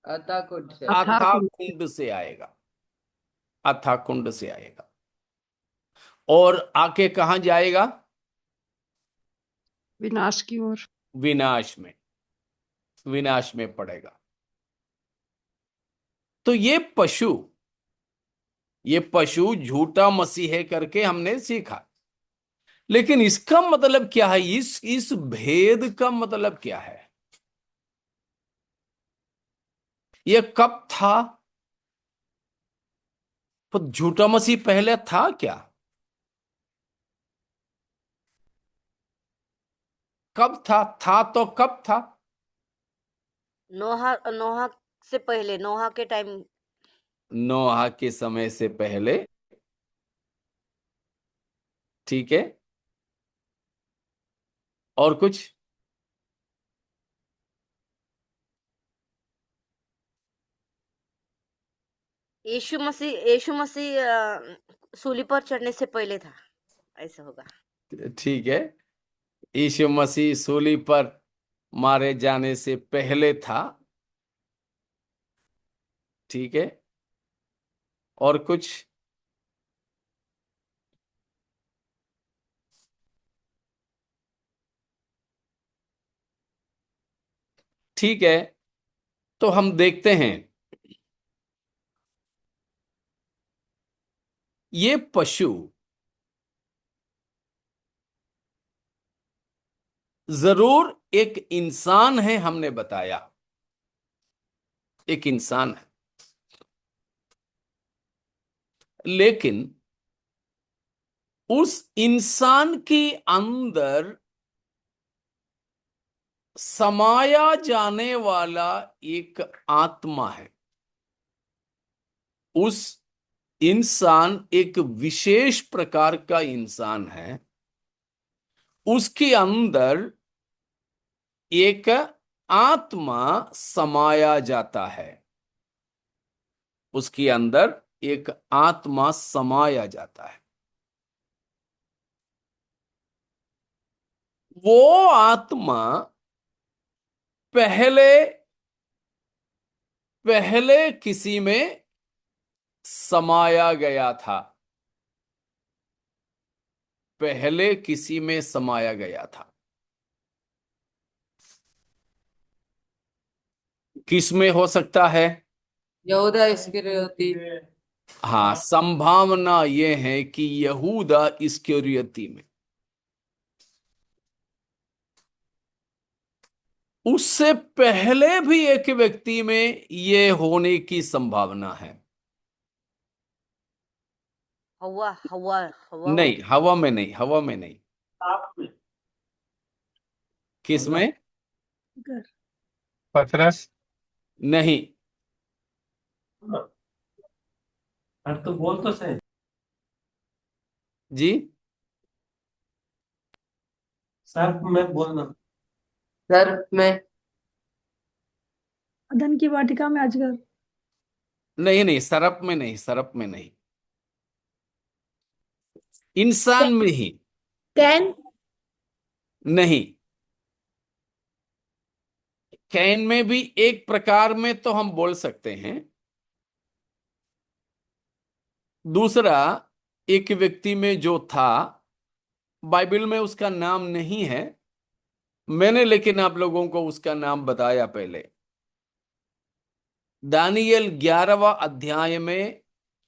अतः कुंड से। अथाह कुंड से आएगा। अथाह कुंड से आएगा और आके कहां जाएगा? विनाश की ओर। विनाश में। विनाश में पड़ेगा। तो ये पशु झूठा मसीह है करके हमने सीखा, लेकिन इसका मतलब क्या है? इस भेद का मतलब क्या है? ये कब था? तो झूठा मसीह पहले था क्या? कब था? था तो कब था? नोहा नोहा से पहले, नोहा के टाइम। नोहा के समय से पहले। ठीक है, और कुछ? यीशु मसीह सूली पर चढ़ने से पहले था, ऐसा होगा। ठीक है, यीशु मसीह सूली पर मारे जाने से पहले था। ठीक है, और कुछ? ठीक है, तो हम देखते हैं। ये पशु जरूर एक इंसान है, हमने बताया एक इंसान है, लेकिन उस इंसान के अंदर समाया जाने वाला एक आत्मा है। उस इंसान एक विशेष प्रकार का इंसान है। उसके अंदर एक आत्मा समाया जाता है। उसके अंदर एक आत्मा समाया जाता है। वो आत्मा पहले पहले किसी में समाया गया था, पहले किसी में समाया गया था। किस में हो सकता है? यहूदा इस्करियोती। हाँ, संभावना यह है कि यहूदा इस्करियोती में। उससे पहले भी एक व्यक्ति में यह होने की संभावना है। हवा हवा हवा नहीं, हवा में नहीं, हवा में नहीं। किस में? पतरस। नहीं। अरे तो बोल तो सही। जी, सर मैं बोलना। सर्प में। अदन की वाटिका में अजगर। नहीं नहीं, सरप में नहीं, सरप में नहीं, इंसान में ही कैन। नहीं। कैन में भी एक प्रकार में तो हम बोल सकते हैं। दूसरा, एक व्यक्ति में जो था, बाइबल में उसका नाम नहीं है, मैंने लेकिन आप लोगों को उसका नाम बताया पहले। दानियल 11वां अध्याय में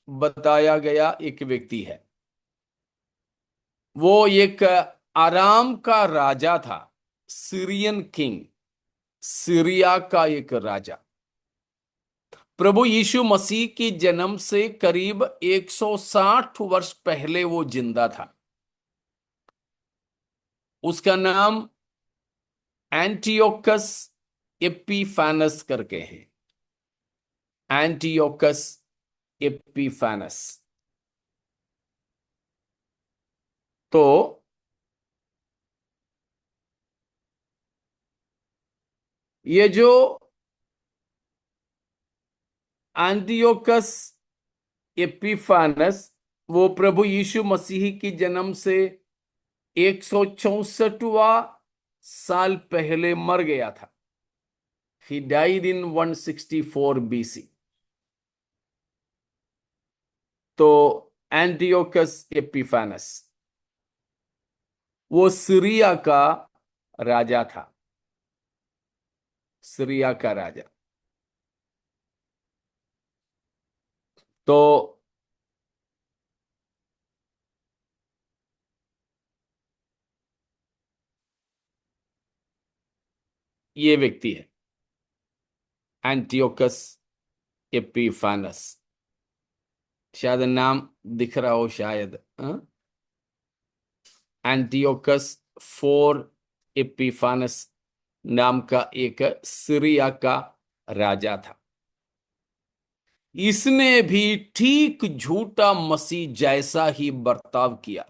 बताया गया एक व्यक्ति है। वो एक आराम का राजा था, सीरियन किंग, सीरिया का एक राजा। प्रभु यीशु मसीह की जन्म से करीब 160 वर्ष पहले वो जिंदा था। उसका नाम एंटियोकस एपिफानस करके है। एंटियोकस एपिफानस। तो ये जो एंटियोकस एपिफानस, वो प्रभु यीशु मसीह की जन्म से 164वां साल पहले मर गया था। He died in 164 BC। तो एंटियोकस एपिफानस वो सीरिया का राजा था, सीरिया का राजा। तो ये व्यक्ति है एंटियोकस एपिफानस। शायद नाम दिख रहा हो, शायद। एंटियोकस फोर एपिफानस नाम का एक सीरिया का राजा था। इसने भी ठीक झूठा मसीह जैसा ही बर्ताव किया।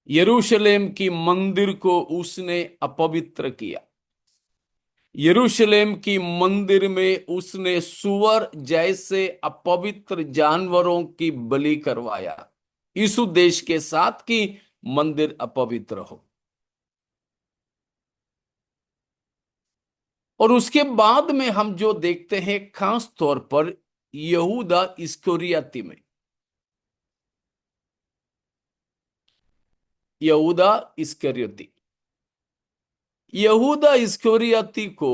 यरूशलेम की मंदिर को उसने अपवित्र किया। यरूशलेम की मंदिर में उसने सुअर जैसे अपवित्र जानवरों की बलि करवाया, इस उद्देश्य के साथ कि मंदिर अपवित्र हो। और उसके बाद में हम जो देखते हैं, खास तौर पर यहूदा इस्करियोती में, यहूदा इस्करियोती, यहूदा इस्करियोती को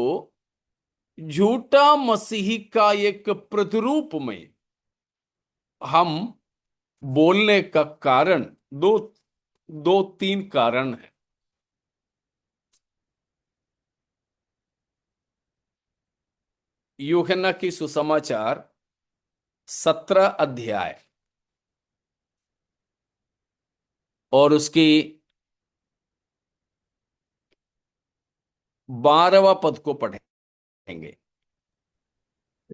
झूठा मसीही का एक प्रतिरूप में हम बोलने का कारण दो दो तीन कारण है। यूहन्ना की सुसमाचार 17 अध्याय और उसकी 12वां पद को पढ़ेंगे।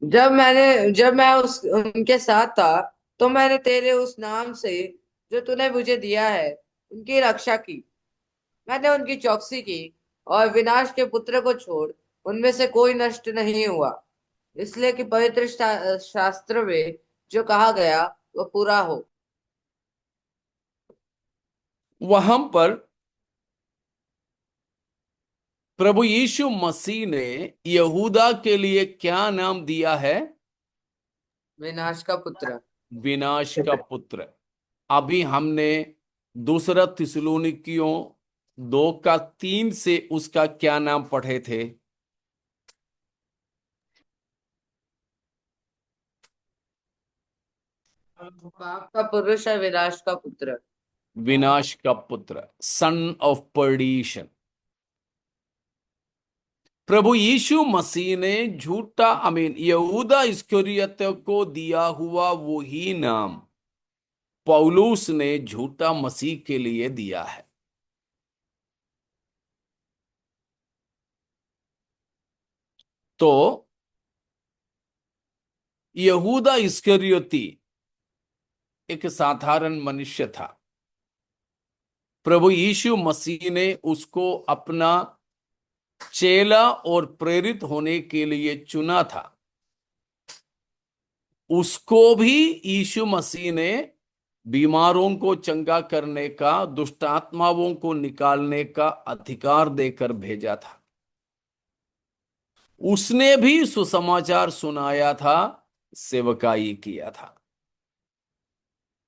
जब मैं उनके साथ था, तो मैंने तेरे उस नाम से जो तूने मुझे दिया है उनकी रक्षा की। मैंने उनकी चौकसी की और विनाश के पुत्र को छोड़ उनमें से कोई नष्ट नहीं हुआ। इसलिए कि पवित्र शास्त्र में जो कहा गया वह पूरा हो। वहां पर प्रभु यीशु मसीह ने यहूदा के लिए क्या नाम दिया है? विनाश का पुत्र। विनाश का पुत्र। अभी हमने दूसरा थिस्सलुनीकियों 2:3 से उसका क्या नाम पढ़े थे? पाप का पुरुष है, विनाश का पुत्र। विनाश का पुत्र, सन ऑफ पर्डिशन। प्रभु यीशु मसीह ने झूठा यहूदा इस्करियोत को दिया हुआ वही नाम पौलुस ने झूठा मसीह के लिए दिया है। तो यहूदा इस्करियोती एक साधारण मनुष्य था। प्रभु यीशु मसीह ने उसको अपना चेला और प्रेरित होने के लिए चुना था। उसको भी यीशु मसीह ने बीमारों को चंगा करने का, दुष्ट आत्माओं को निकालने का अधिकार देकर भेजा था। उसने भी सुसमाचार सुनाया था, सेवकाई किया था।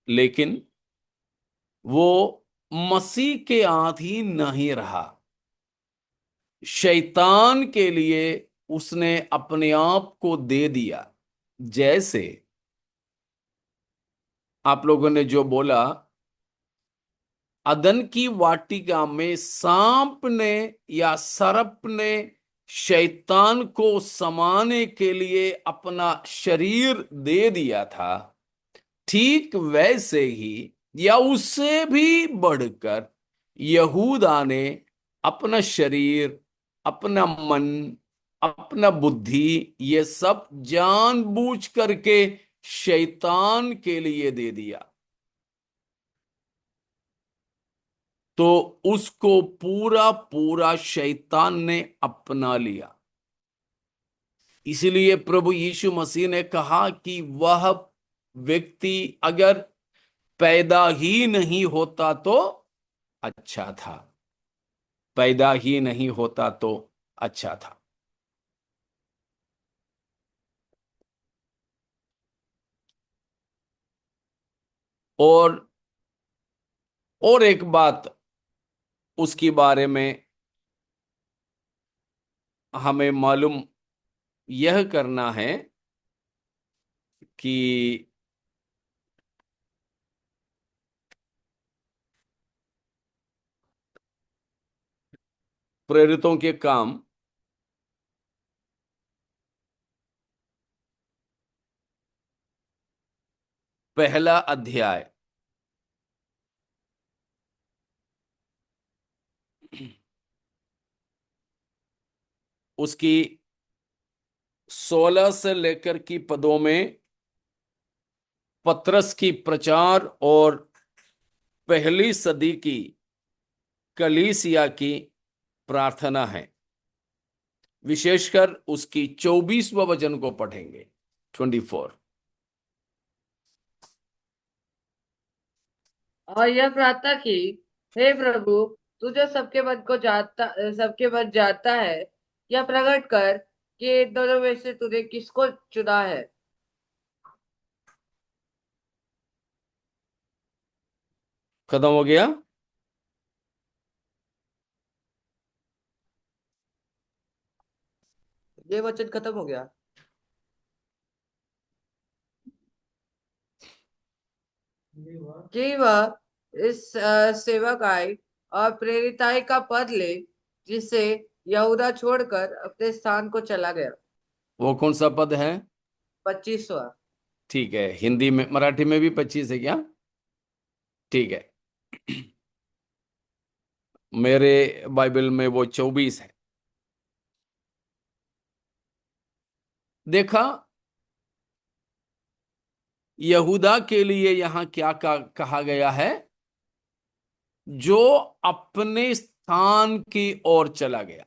लेकिन वो मसीह के अधीन नहीं रहा। शैतान के लिए उसने अपने आप को दे दिया। जैसे आप लोगों ने जो बोला, अदन की वाटिका में सांप ने या सर्प ने शैतान को समाने के लिए अपना शरीर दे दिया था, ठीक वैसे ही या उससे भी बढ़कर यहूदा ने अपना शरीर, अपना मन, अपना बुद्धि, ये सब जानबूझ करके शैतान के लिए दे दिया। तो उसको पूरा पूरा शैतान ने अपना लिया। इसलिए प्रभु यीशु मसीह ने कहा कि वह व्यक्ति अगर पैदा ही नहीं होता तो अच्छा था, पैदा ही नहीं होता तो अच्छा था। और एक बात उसके बारे में हमें मालूम यह करना है कि प्रेरितों के काम पहला अध्याय उसकी 16 से लेकर की पदों में पतरस की प्रचार और पहली सदी की कलीसिया की प्रार्थना है। विशेषकर उसकी 24वां वचन को पढ़ेंगे, 24। और यह प्रार्थना की, हे प्रभु, तू जो सबके मन जानता है, यह प्रकट कर कि इन दोनों में से तूने किसको चुना है। खत्म हो गया। ये वचन खत्म हो गया। कि वह इस सेवकाई और प्रेरिताई का पद ले जिसे यहूदा छोड़कर अपने स्थान को चला गया। वो कौन सा पद है? 25वां। ठीक है, हिंदी में, मराठी में भी 25 है क्या? ठीक है। मेरे बाइबल में वो 24 है। देखा, यहूदा के लिए यहां क्या कहा गया है? जो अपने स्थान की ओर चला गया।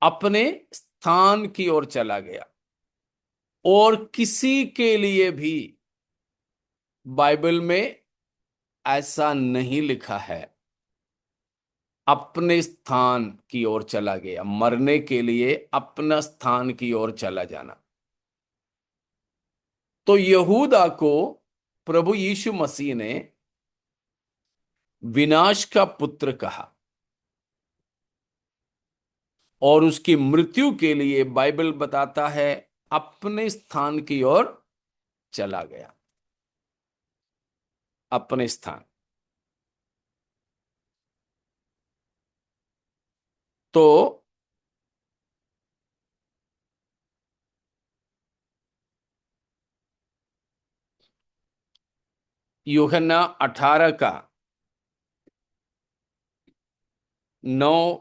अपने स्थान की ओर चला गया। और किसी के लिए भी बाइबल में ऐसा नहीं लिखा है अपने स्थान की ओर चला गया, मरने के लिए अपना स्थान की ओर चला जाना। तो यहूदा को प्रभु यीशु मसीह ने विनाश का पुत्र कहा और उसकी मृत्यु के लिए बाइबल बताता है अपने स्थान की ओर चला गया। अपने स्थान। तो यूहन्ना 18 का 9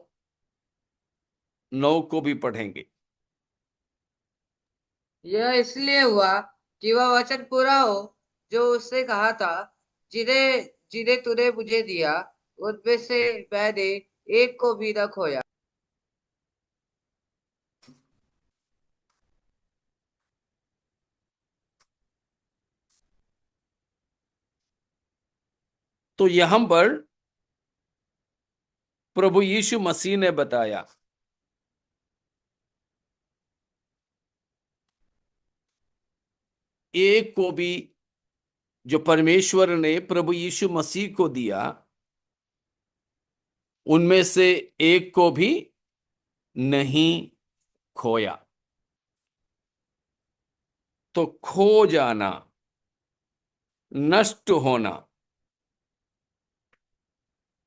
को भी पढ़ेंगे। यह इसलिए हुआ कि वह वचन पूरा हो जो उसने कहा था, जिन्हें जिन्हें तूने मुझे दिया उनमें से मैंने एक को भी न खोया। तो यहां पर प्रभु यीशु मसीह ने बताया एक को भी जो परमेश्वर ने प्रभु यीशु मसीह को दिया उनमें से एक को भी नहीं खोया। तो खो जाना, नष्ट होना,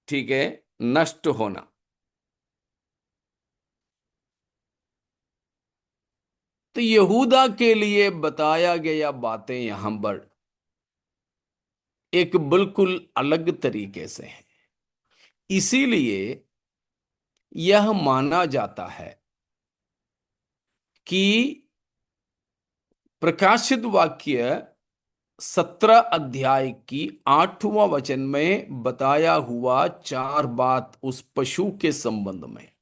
ठीक है, नष्ट होना। तो यहूदा के लिए बताया गया बातें यहां पर एक बिल्कुल अलग तरीके से है। इसीलिए यह माना जाता है कि प्रकाशित वाक्य 17 अध्याय की 8वां वचन में बताया हुआ 4 बात उस पशु के संबंध में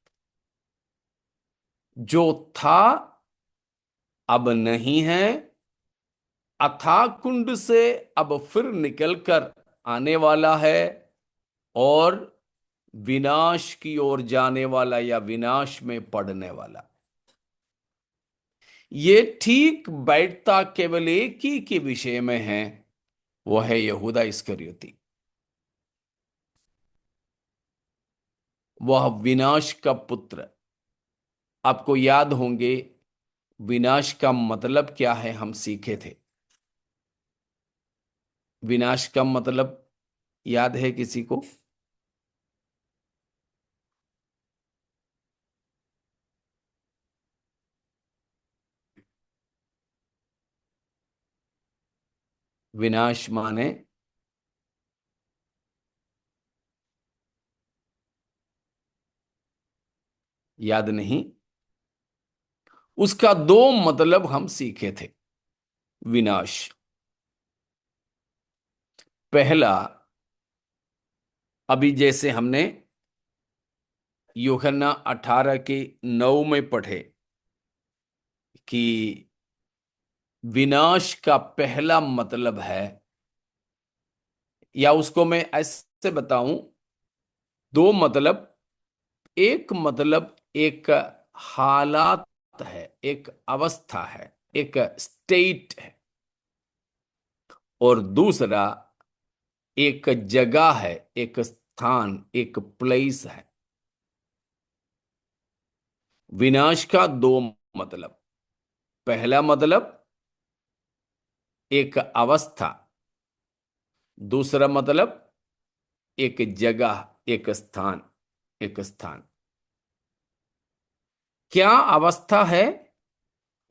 जो था अब नहीं है, अथाह कुंड से अब फिर निकलकर आने वाला है और विनाश की ओर जाने वाला या विनाश में पड़ने वाला। ये ठीक बैठता केवल एक ही के विषय में है, वह है यहूदा इस्करियोती। वह विनाश का पुत्र। आपको याद होंगे विनाश का मतलब क्या है, हम सीखे थे। विनाश का मतलब याद है किसी को? विनाश माने याद नहीं? उसका 2 मतलब हम सीखे थे। विनाश, पहला, अभी जैसे हमने यूहन्ना 18 के 9 में पढ़े कि विनाश का पहला मतलब है, या उसको मैं ऐसे बताऊं, 2 मतलब। एक मतलब एक हालात है, एक अवस्था है, एक स्टेट है, और दूसरा एक जगह है, एक स्थान, एक प्लेस है। विनाश का 2 मतलब। पहला मतलब एक अवस्था, दूसरा मतलब एक जगह, एक स्थान, एक स्थान। क्या अवस्था है?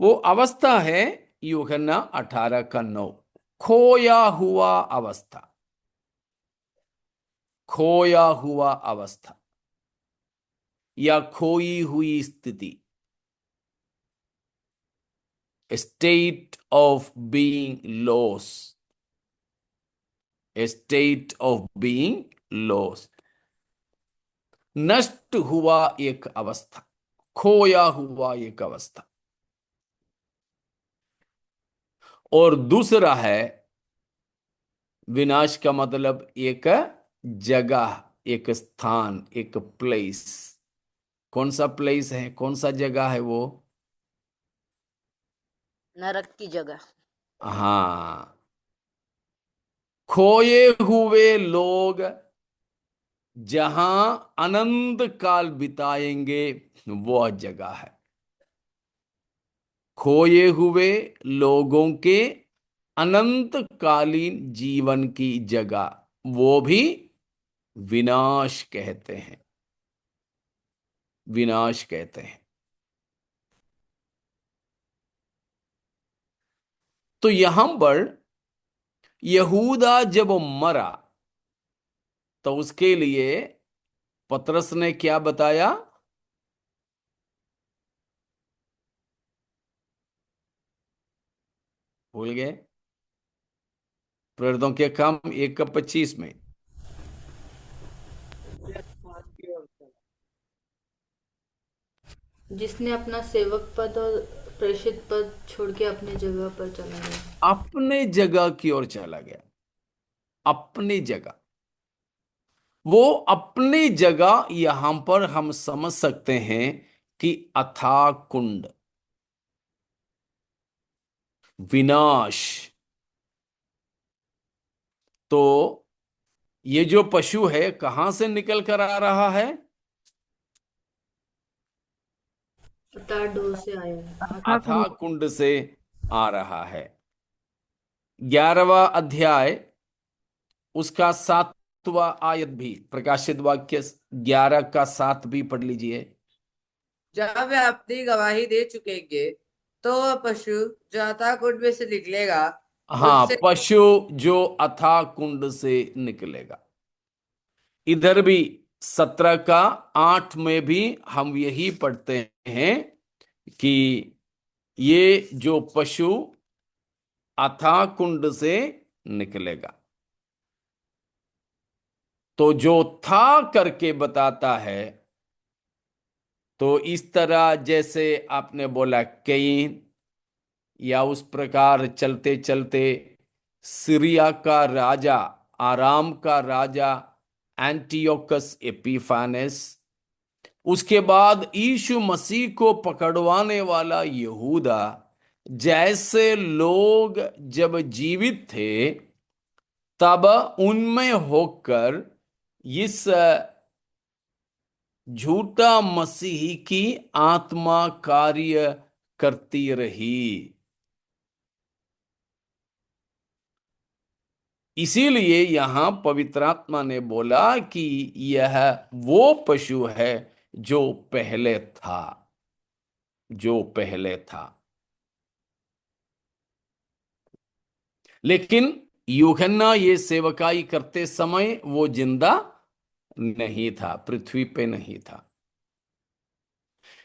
वो अवस्था है यूहन्ना 18 का 9, खोया हुआ अवस्था। खोया हुआ अवस्था या खोई हुई स्थिति, state of being lost, state of being lost, नष्ट हुआ एक अवस्था। खोया हुआ एक अवस्था। और दूसरा है विनाश का मतलब एक जगह, एक स्थान, एक प्लेस। कौन सा प्लेस है, कौन सा जगह है वो? नरक की जगह। हाँ, खोए हुए लोग जहां अनंत काल बिताएंगे वह जगह है। खोए हुए लोगों के अनंत कालीन जीवन की जगह, वो भी विनाश कहते हैं, विनाश कहते हैं। तो यहां पर यहूदा जब मरा तो उसके लिए पतरस ने क्या बताया? भूल गए? प्रेरितों के काम 1:25 में। जिसने अपना सेवक पद और प्रेषित पद छोड़ के अपने जगह पर चला गया। अपने जगह की ओर चला गया, अपनी जगह। वो अपनी जगह यहां पर हम समझ सकते हैं कि अथाह कुंड, विनाश। तो ये जो पशु है कहां से निकल कर आ रहा है? अतः डोर से आया है। अथाह कुंड से आ रहा है। 11वां अध्याय उसका 7वां आयत भी, प्रकाशित वाक्य 11 का 7 भी पढ़ लीजिए। जब वे अपनी गवाही दे चुकेंगे तो वह पशु जो अथाह कुंड में से निकलेगा हाँ, उनसे पशु जो अथाह कुंड से निकलेगा। इधर भी 17 का 8 में भी हम यही पढ़ते हैं कि ये जो पशु अथाह कुंड से निकलेगा। तो जो था करके बताता है, तो इस तरह जैसे आपने बोला कैन, या उस प्रकार चलते चलते सीरिया का राजा, आराम का राजा एंटियोकस एपिफानेस, उसके बाद यीशु मसीह को पकड़वाने वाला यहूदा, जैसे लोग जब जीवित थे तब उनमें होकर इस झूठा मसीह की आत्मा कार्य करती रही। इसीलिए यहां पवित्र आत्मा ने बोला कि यह वो पशु है जो पहले था, जो पहले था। लेकिन यूहन्ना ये सेवकाई करते समय वो जिंदा नहीं था, पृथ्वी पे नहीं था।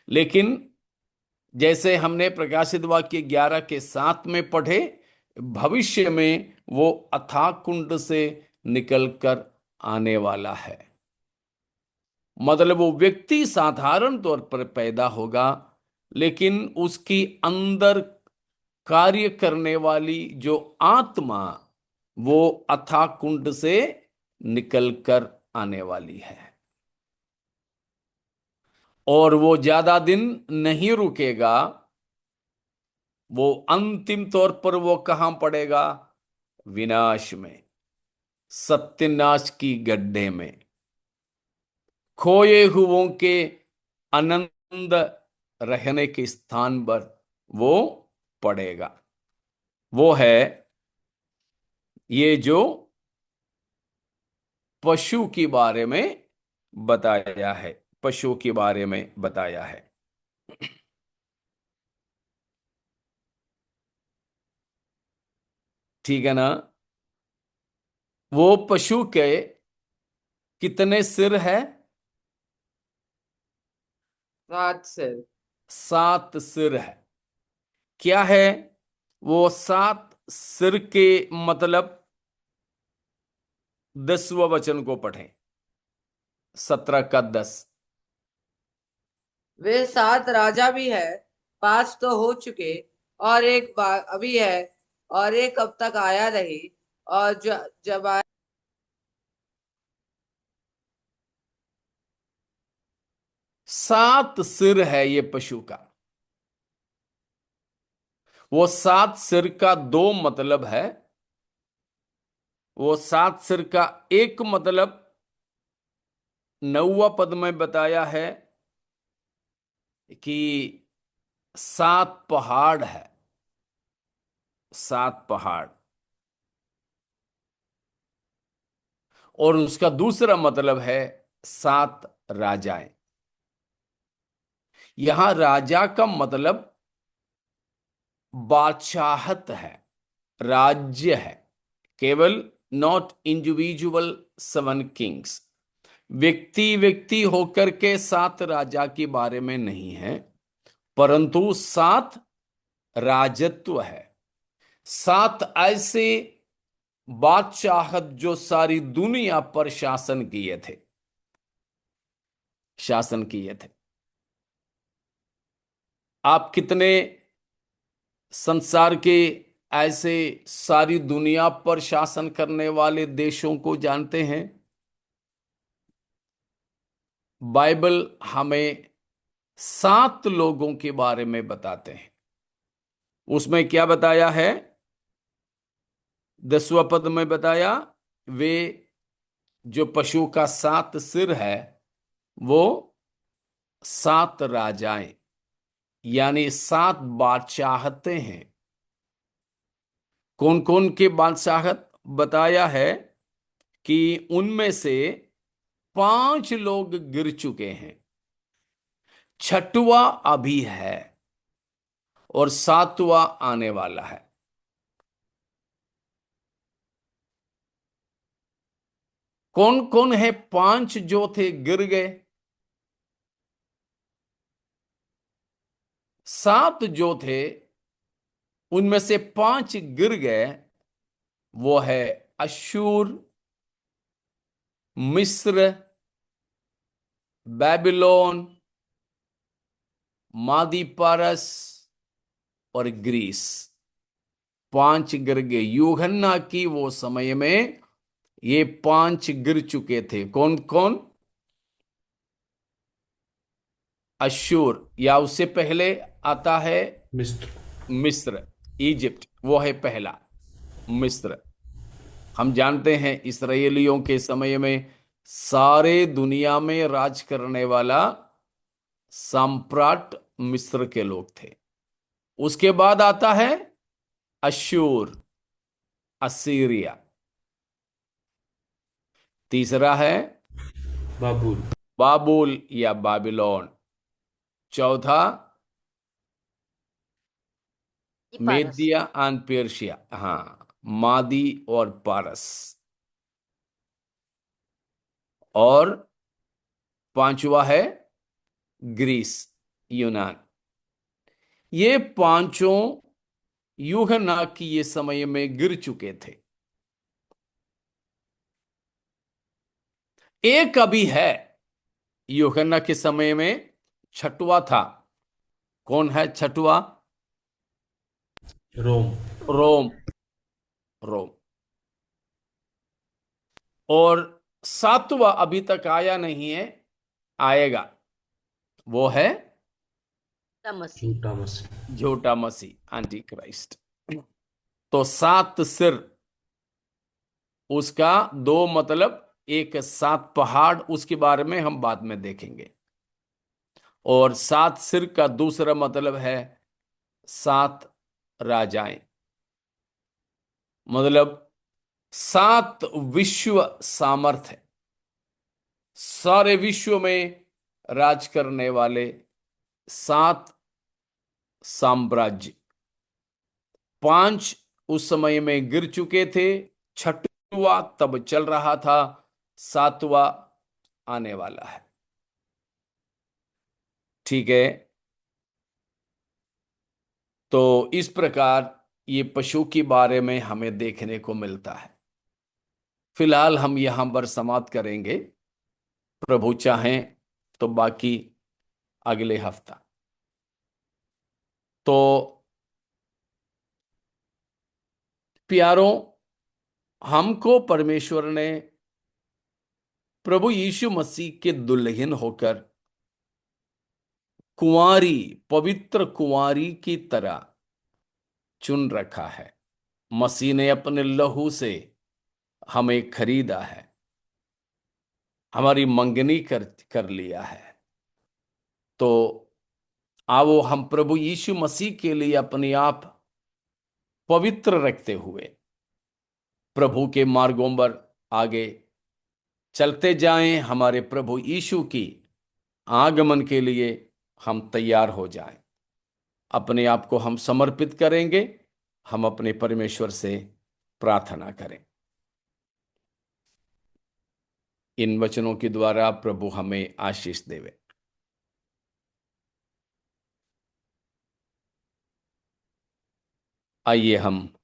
लेकिन जैसे हमने प्रकाशित वाक्य 11 के 7 में पढ़े, भविष्य में वो अथाह कुंड से निकलकर आने वाला है। मतलब वो व्यक्ति साधारण तौर पर पैदा होगा, लेकिन उसकी अंदर कार्य करने वाली जो आत्मा, वो अथाह कुंड से निकलकर आने वाली है। और वो ज्यादा दिन नहीं रुकेगा। वो अंतिम तौर पर वो कहां पड़ेगा? विनाश में, सत्यानाश की गड्ढे में, खोए हुओं के आनंद रहने के स्थान पर वो पड़ेगा। वो है ये जो पशु के बारे में बताया है, पशु के बारे में बताया है। ठीक है ना? वो पशु के कितने सिर है? 7 सिर। 7 सिर है। क्या है वो 7 सिर के मतलब? 10वां वचन को पढ़ें, 17 का 10। वे 7 राजा भी है, 5 तो हो चुके, और एक अभी है, और एक अब तक आया नहीं, और जब आया। 7 सिर है ये पशु का। वो 7 सिर का 2 मतलब है। वो 7 सिर का एक मतलब 9वां पद में बताया है कि 7 पहाड़ है। 7 पहाड़। और उसका दूसरा मतलब है 7 राजाएं। यहां राजा का मतलब बादशाहत है, राज्य है। केवल नॉट इंडिविजुअल 7 किंग्स। व्यक्ति व्यक्ति होकर के 7 राजा के बारे में नहीं है, परंतु 7 राजत्व है। 7 ऐसे बादशाहत जो सारी दुनिया पर शासन किए थे। आप कितने संसार के ऐसे सारी दुनिया पर शासन करने वाले देशों को जानते हैं? बाइबल हमें 7 लोगों के बारे में बताते हैं। उसमें क्या बताया है? 10वां पद में बताया, वे जो पशु का 7 सिर है वो 7 राजाएं, यानी 7 बादशाहतें हैं। कौन कौन के बादशाहत बताया है कि उनमें से 5 लोग गिर चुके हैं, 6वां अभी है और 7वां आने वाला है। कौन कौन है? 5 जो थे गिर गए, 7 जो थे उनमें से 5 गिर गए। वो है अश्शूर, मिस्र, बेबीलोन, मादी पारस और ग्रीस। 5 गिर गए। यूहन्ना की वो समय में ये 5 गिर चुके थे। कौन कौन? अश्शूर, या उससे पहले आता है मिस्र। मिस्र, इजिप्ट, वो है पहला। मिस्र। हम जानते हैं इसराइलियों के समय में सारे दुनिया में राज करने वाला सम्राट मिस्र के लोग थे। उसके बाद आता है अश्शूर, असीरिया। तीसरा है बाबुल। बाबुल या बाबिलोन। चौथा ये पारस। मेदिया एंड पेर्शिया, हाँ, मादी और पारस। और पांचवा है ग्रीस, यूनान। ये पांचों यूहन्ना की ये समय में गिर चुके थे। एक अभी है यूहन्ना के समय में, 6वां था। कौन है 6वां? रोम। रोम। रोम। और 7वां अभी तक आया नहीं है, आएगा। वो है का मसीह। झूठा मसीह। झूठा मसीह, एंटी क्राइस्ट। तो 7 सिर, उसका 2 मतलब, एक 7 पहाड़, उसके बारे में हम बाद में देखेंगे। और 7 सिर का दूसरा मतलब है 7 राजाएं, मतलब 7 विश्व सामर्थ्य, सारे विश्व में राज करने वाले 7 साम्राज्य। 5 उस समय में गिर चुके थे, 6वां तब चल रहा था, 7वां आने वाला है। ठीक है। तो इस प्रकार ये पशु के बारे में हमें देखने को मिलता है। फिलहाल हम यहां पर समाप्त करेंगे। प्रभु चाहें तो बाकी अगले हफ्ता। तो प्यारों, हमको परमेश्वर ने प्रभु यीशु मसीह के दुल्हन होकर कुंवारी, पवित्र कुंवारी की तरह चुन रखा है। मसीह ने अपने लहू से हमें खरीदा है, हमारी मंगनी कर लिया है। तो आओ हम प्रभु यीशु मसीह के लिए अपने आप पवित्र रखते हुए प्रभु के मार्गों पर आगे चलते जाएं। हमारे प्रभु यीशु की आगमन के लिए हम तैयार हो जाएं। अपने आप को हम समर्पित करेंगे। हम अपने परमेश्वर से प्रार्थना करें। इन वचनों के द्वारा प्रभु हमें आशीष देवे। आइए हम